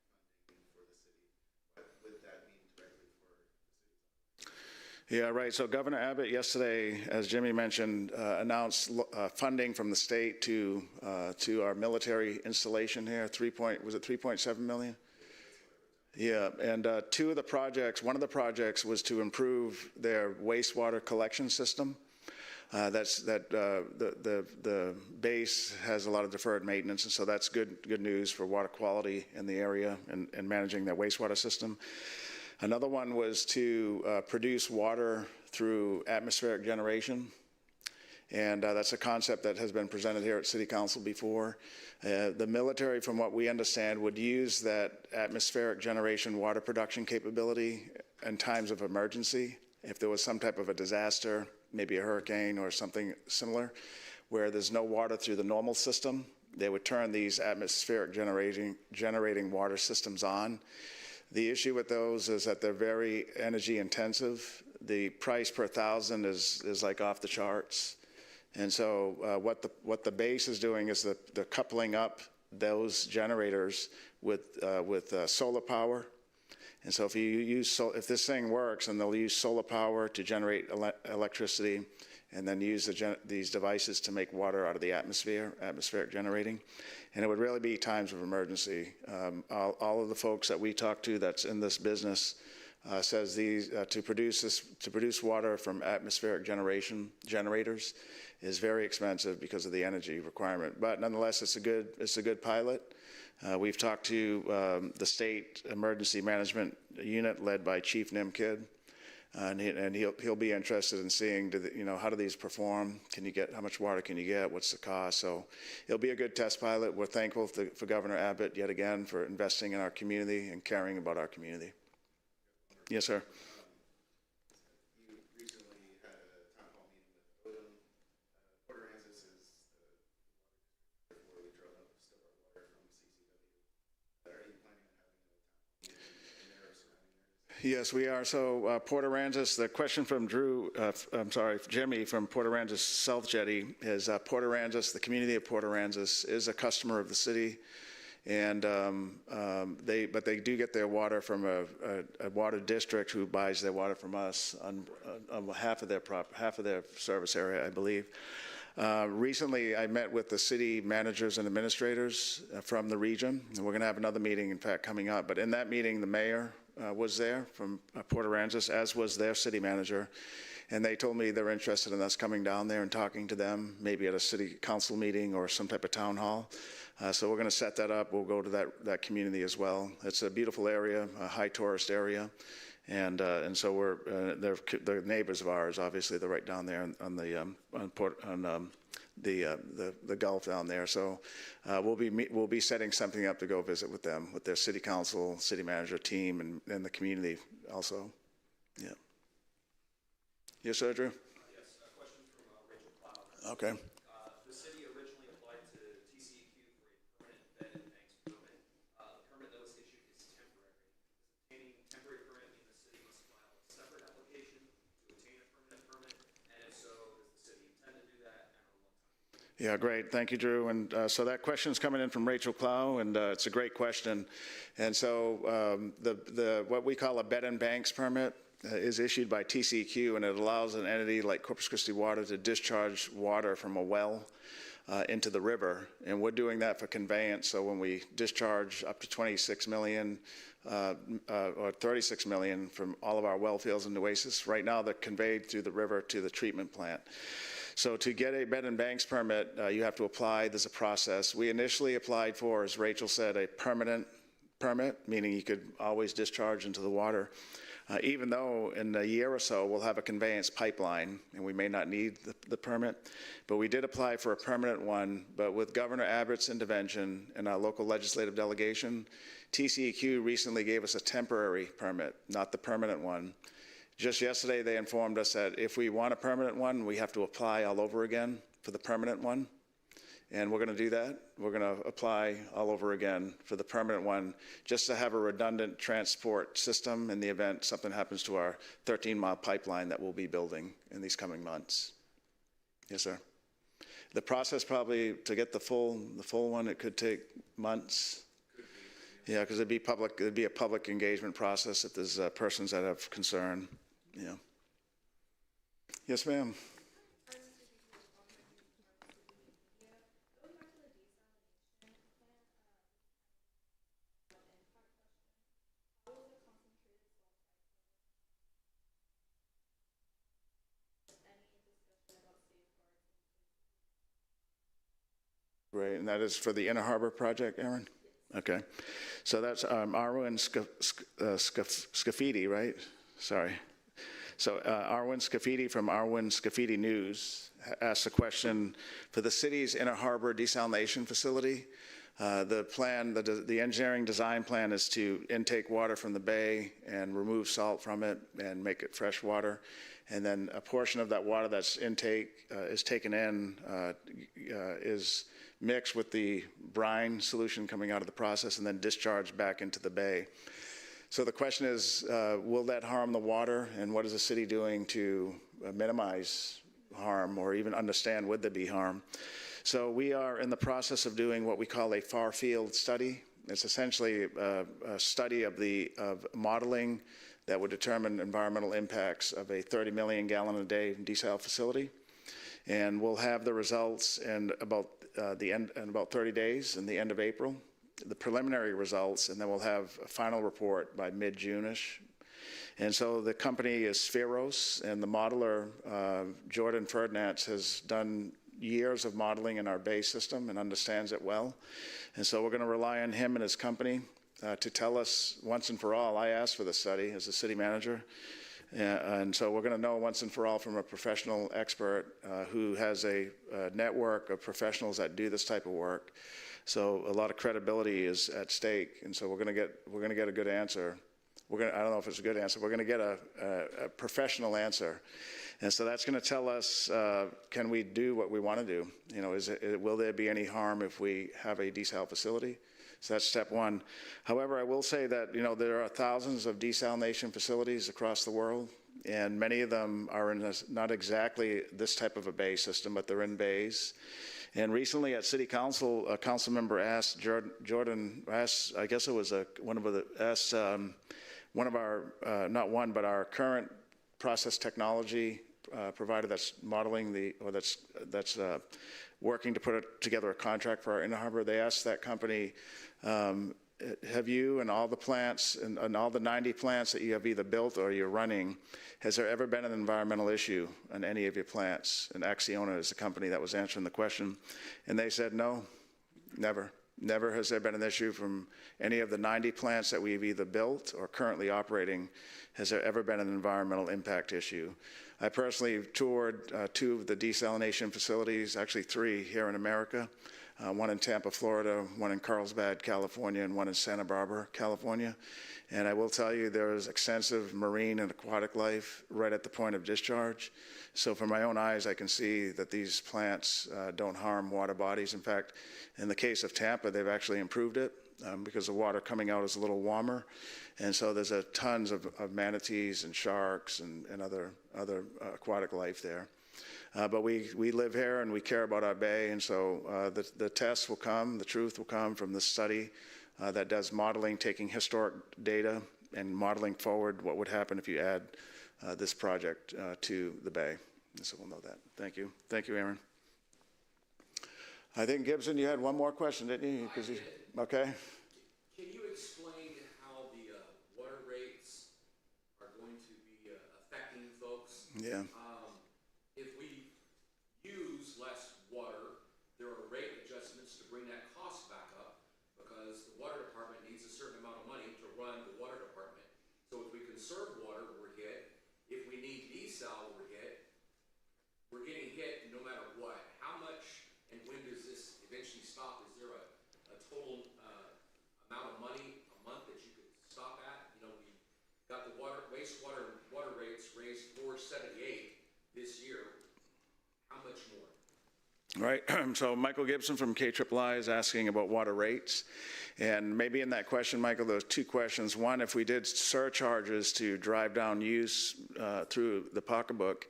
funding for the city. What would that mean directly for the city? Yeah, right. So Governor Abbott yesterday, as Jimmy mentioned, announced funding from the state to our military installation here. Was it 3.7 million? Yeah, and two of the projects. One of the projects was to improve their wastewater collection system. The base has a lot of deferred maintenance, and so that's good news for water quality in the area and managing their wastewater system. Another one was to produce water through atmospheric generation, and that's a concept that has been presented here at City Council before. The military, from what we understand, would use that atmospheric generation water production capability in times of emergency. If there was some type of a disaster, maybe a hurricane or something similar, where there's no water through the normal system, they would turn these atmospheric generating water systems on. The issue with those is that they're very energy intensive. The price per thousand is like off the charts. And so what the base is doing is they're coupling up those generators with solar power. And so if this thing works, and they'll use solar power to generate electricity, and then use these devices to make water out of the atmospheric generating. And it would really be times of emergency. All of the folks that we talk to that's in this business says to produce water from atmospheric generators is very expensive because of the energy requirement. But nonetheless, it's a good pilot. We've talked to the state emergency management unit led by Chief Nimkid, and he'll be interested in seeing how do these perform? How much water can you get? What's the cost? So it'll be a good test pilot. We're thankful for Governor Abbott yet again for investing in our community and caring about our community. Yes, sir. You recently had a town hall meeting with Odom. Port Aransas is the water district where we draw up our water from CCW. Are you planning on having a town hall meeting in there or surrounding areas? Yes, we are. So Port Aransas, the question from Jimmy from Port Aransas South Jetty is Port Aransas, the community of Port Aransas is a customer of the city. And but they do get their water from a water district who buys their water from us on half of their service area, I believe. Recently, I met with the city managers and administrators from the region, and we're going to have another meeting, in fact, coming up. But in that meeting, the mayor was there from Port Aransas, as was their city manager. And they told me they're interested in us coming down there and talking to them, maybe at a city council meeting or some type of town hall. So we're going to set that up. We'll go to that community as well. It's a beautiful area, a high tourist area, and so they're neighbors of ours. Obviously, they're right down there on the Gulf down there. So we'll be setting something up to go visit with them, with their city council, city manager team, and the community also. Yeah. Yes, sir, Drew? Yes, a question from Rachel Cloud. Okay. The city originally applied to TCEQ for a permanent bed and banks permit. The permit that was issued is temporary. Obtaining temporary permit means the city must file a separate application to obtain a permanent permit, and if so, does the city intend to do that, and on what time? Yeah, great. Thank you, Drew. And so that question's coming in from Rachel Clow, and it's a great question. And so what we call a bed and banks permit is issued by TCQ, and it allows an entity like Corpus Christi Water to discharge water from a well into the river. And we're doing that for conveyance. So when we discharge up to 26 million or 36 million from all of our well fields in Nueces, right now they're conveyed through the river to the treatment plant. So to get a bed and banks permit, you have to apply. There's a process. We initially applied for, as Rachel said, a permanent permit, meaning you could always discharge into the water, even though in a year or so we'll have a conveyance pipeline and we may not need the permit. But we did apply for a permanent one, but with Governor Abbott's intervention and our local legislative delegation, TCEQ recently gave us a temporary permit, not the permanent one. Just yesterday, they informed us that if we want a permanent one, we have to apply all over again for the permanent one. And we're going to do that. We're going to apply all over again for the permanent one, just to have a redundant transport system in the event something happens to our 13-mile pipeline that we'll be building in these coming months. Yes, sir. The process probably to get the full one, it could take months. Yeah, because it'd be a public engagement process if there's persons that have concern. Yeah. Yes, ma'am. Great, and that is for the Inner Harbor project, Aaron? Okay. So that's Arwen Scafidi, right? Sorry. So Arwen Scafidi from Arwen Scafidi News asked a question for the city's Inner Harbor desalination facility. The engineering design plan is to intake water from the bay and remove salt from it and make it fresh water. And then a portion of that water that's is taken in is mixed with the brine solution coming out of the process and then discharged back into the bay. So the question is, will that harm the water, and what is the city doing to minimize harm, or even understand would there be harm? So we are in the process of doing what we call a far field study. It's essentially a study of modeling that would determine environmental impacts of a 30 million gallon a day desal facility. And we'll have the results in about 30 days, in the end of April, the preliminary results, and then we'll have a final report by mid-June-ish. And so the company is Spheros, and the modeler, Jordan Ferdinand, has done years of modeling in our bay system and understands it well. And so we're going to rely on him and his company to tell us once and for all. I asked for the study as the city manager. And so we're going to know once and for all from a professional expert who has a network of professionals that do this type of work. So a lot of credibility is at stake, and so we're going to get a good answer. I don't know if it's a good answer. We're going to get a professional answer, and so that's going to tell us can we do what we want to do? You know, will there be any harm if we have a desal facility? So that's step one. However, I will say that, you know, there are thousands of desalination facilities across the world, and many of them are in not exactly this type of a bay system, but they're in bays. And recently at City Council, a council member asked Jordan asked, I guess it was one of our but our current process technology provider that's modeling that's working to put together a contract for our Inner Harbor. They asked that company, have you and all the plants and all the 90 plants that you have either built or you're running, has there ever been an environmental issue on any of your plants? And Acciona is the company that was answering the question. And they said, no, never. Never has there been an issue from any of the 90 plants that we've either built or currently operating. Has there ever been an environmental impact issue? I personally toured 2 of the desalination facilities, actually 3 here in America. One in Tampa, Florida, one in Carlsbad, California, and one in Santa Barbara, California. And I will tell you there is extensive marine and aquatic life right at the point of discharge. So from my own eyes, I can see that these plants don't harm water bodies. In fact, in the case of Tampa, they've actually improved it because the water coming out is a little warmer. And so there's tons of manatees and sharks and other aquatic life there. But we live here and we care about our bay, and so the tests will come, the truth will come from the study that does modeling, taking historic data and modeling forward what would happen if you add this project to the bay. And so we'll know that. Thank you. Thank you, Aaron. I think, Gibson, you had one more question, didn't you? Okay. Can you explain how the water rates are going to be affecting folks? Yeah. If we use less water, there are rate adjustments to bring that cost back up because the water department needs a certain amount of money to run the water department. So if we conserve water, we're hit. If we need desal, we're hit. We're getting hit no matter what. How much and when does this eventually stop? Is there a total amount of money a month that you could stop at? You know, we got the wastewater and water rates raised $4.78 this year. How much more? Right. So Michael Gibson from KIII is asking about water rates. And maybe in that question, Michael, there's two questions. One, if we did surcharges to drive down use through the pocketbook,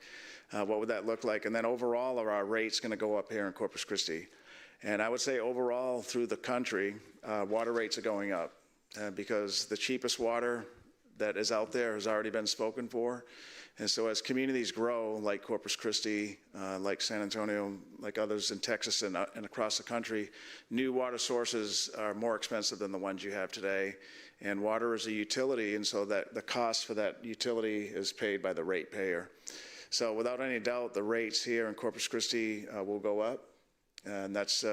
what would that look like? And then overall, are our rates going to go up here in Corpus Christi? And I would say overall through the country, water rates are going up because the cheapest water that is out there has already been spoken for. And so as communities grow, like Corpus Christi, like San Antonio, like others in Texas and across the country, new water sources are more expensive than the ones you have today. And water is a utility, and so that the cost for that utility is paid by the ratepayer. So without any doubt, the rates here in Corpus Christi will go up. And that's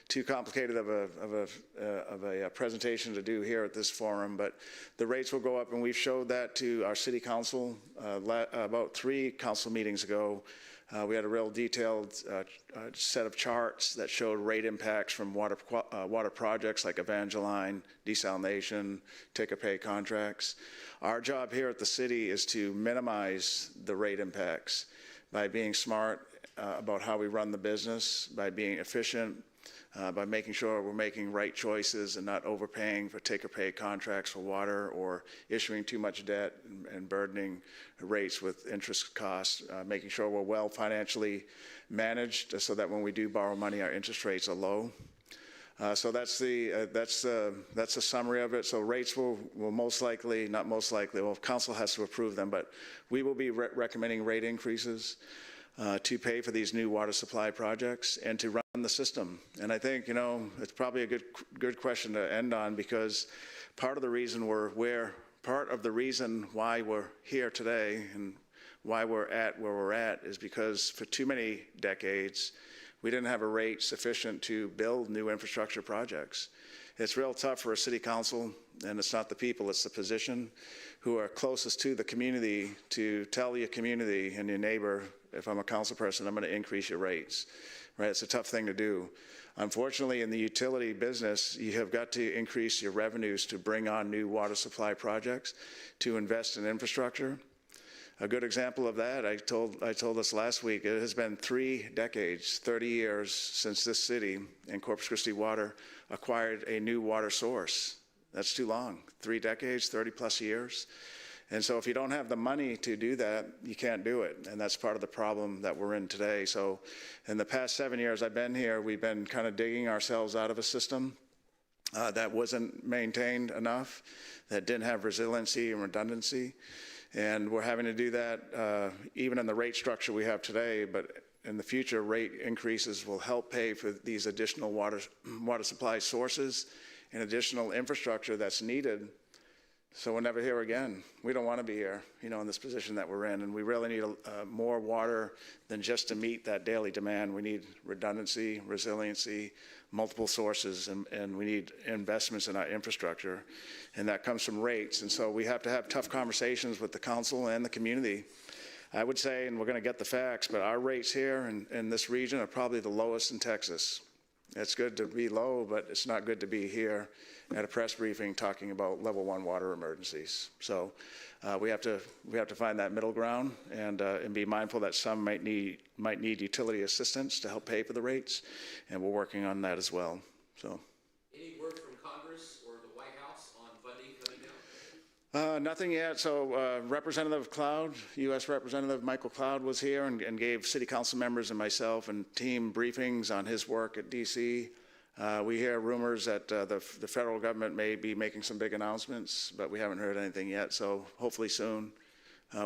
too complicated of a presentation to do here at this forum, but the rates will go up, and we've showed that to our city council about 3 council meetings ago. We had a real detailed set of charts that showed rate impacts from water projects like Evangeline, Desalination, take-or-pay contracts. Our job here at the city is to minimize the rate impacts by being smart about how we run the business, by being efficient, by making sure we're making right choices and not overpaying for take-or-pay contracts for water or issuing too much debt and burdening rates with interest costs, making sure we're well financially managed so that when we do borrow money, our interest rates are low. So that's a summary of it. So rates will most likely, not most likely, well, council has to approve them, but we will be recommending rate increases to pay for these new water supply projects and to run the system. And I think, you know, it's probably a good question to end on, because part of the reason why we're here today and why we're at where we're at is because for too many decades, we didn't have a rate sufficient to build new infrastructure projects. It's real tough for a city council, and it's not the people, it's the position who are closest to the community to tell your community and your neighbor, if I'm a council person, I'm going to increase your rates, right? It's a tough thing to do. Unfortunately, in the utility business, you have got to increase your revenues to bring on new water supply projects, to invest in infrastructure. A good example of that, I told us last week, it has been 3 decades, 30 years since this city and Corpus Christi Water acquired a new water source. That's too long, 3 decades, 30 plus years. And so if you don't have the money to do that, you can't do it. And that's part of the problem that we're in today. So in the past 7 years I've been here, we've been kind of digging ourselves out of a system that wasn't maintained enough, that didn't have resiliency and redundancy. And we're having to do that even in the rate structure we have today, but in the future, rate increases will help pay for these additional water supply sources and additional infrastructure that's needed, so we're never here again. We don't want to be here, you know, in this position that we're in, and we really need more water than just to meet that daily demand. We need redundancy, resiliency, multiple sources, and we need investments in our infrastructure, and that comes from rates. And so we have to have tough conversations with the council and the community. I would say, and we're going to get the facts, but our rates here in this region are probably the lowest in Texas. It's good to be low, but it's not good to be here at a press briefing talking about level 1 water emergencies. So we have to find that middle ground and be mindful that some might need utility assistance to help pay for the rates, and we're working on that as well. So. Any word from Congress or the White House on funding coming Nothing yet. So Representative Cloud, U.S. Representative Michael Cloud was here and gave city council members and myself and team briefings on his work at D.C. We hear rumors that the federal government may be making some big announcements, but we haven't heard anything yet, so hopefully soon.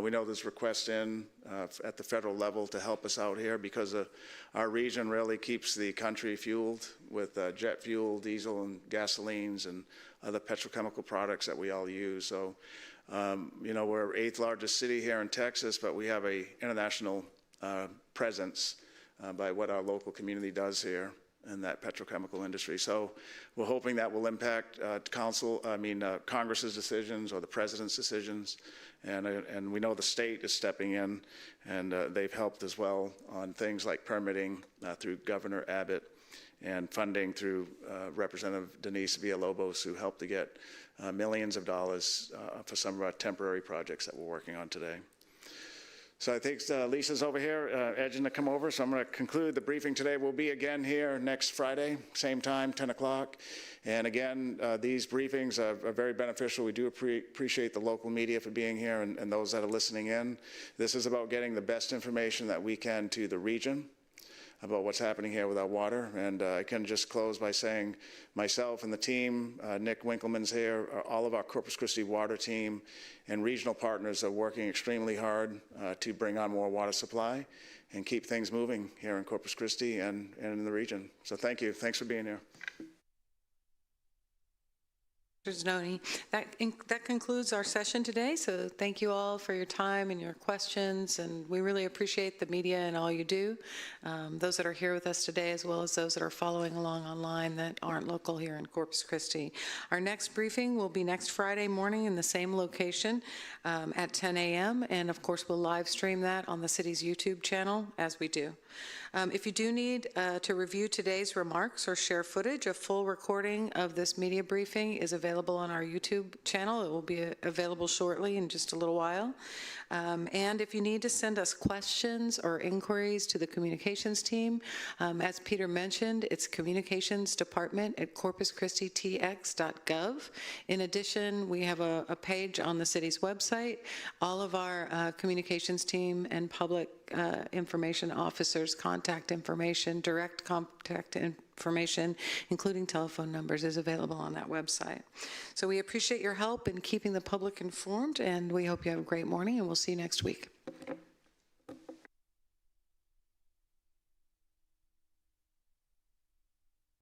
We know there's requests in at the federal level to help us out here because our region really keeps the country fueled with jet fuel, diesel, and gasolines and other petrochemical products that we all use. So, you know, we're 8th largest city here in Texas, but we have a international presence by what our local community does here in that petrochemical industry. So we're hoping that will impact Congress's decisions or the president's decisions. And we know the state is stepping in, and they've helped as well on things like permitting through Governor Abbott and funding through Representative Denise Villalobos, who helped to get millions of dollars for some of our temporary projects that we're working on today. So I think Lisa's over here, edging to come over. So I'm going to conclude the briefing today. We'll be again here next Friday, same time, 10 o'clock. And again, these briefings are very beneficial. We do appreciate the local media for being here and those that are listening in. This is about getting the best information that we can to the region about what's happening here with our water. And I can just close by saying myself and the team, Nick Winkleman's here, all of our Corpus Christi Water team and regional partners are working extremely hard to bring on more water supply and keep things moving here in Corpus Christi and in the region. So thank you. Thanks for being here. Znoni. That concludes our session today, so thank you all for your time and your questions, and we really appreciate the media and all you do, those that are here with us today as well as those that are following along online that aren't local here in Corpus Christi. Our next briefing will be next Friday morning in the same location at 10 a.m., and of course we'll live stream that on the city's YouTube channel as we do. If you do need to review today's remarks or share footage, a full recording of this media briefing is available on our YouTube channel. It will be available shortly in just a little while. And if you need to send us questions or inquiries to the communications team, as Peter mentioned, it's communicationsdepartment@corpuschristitx.gov. In addition, we have a page on the city's website. All of our communications team and public information officers' contact information, direct contact information, including telephone numbers, is available on that website. So we appreciate your help in keeping the public informed, and we hope you have a great morning, and we'll see you next week.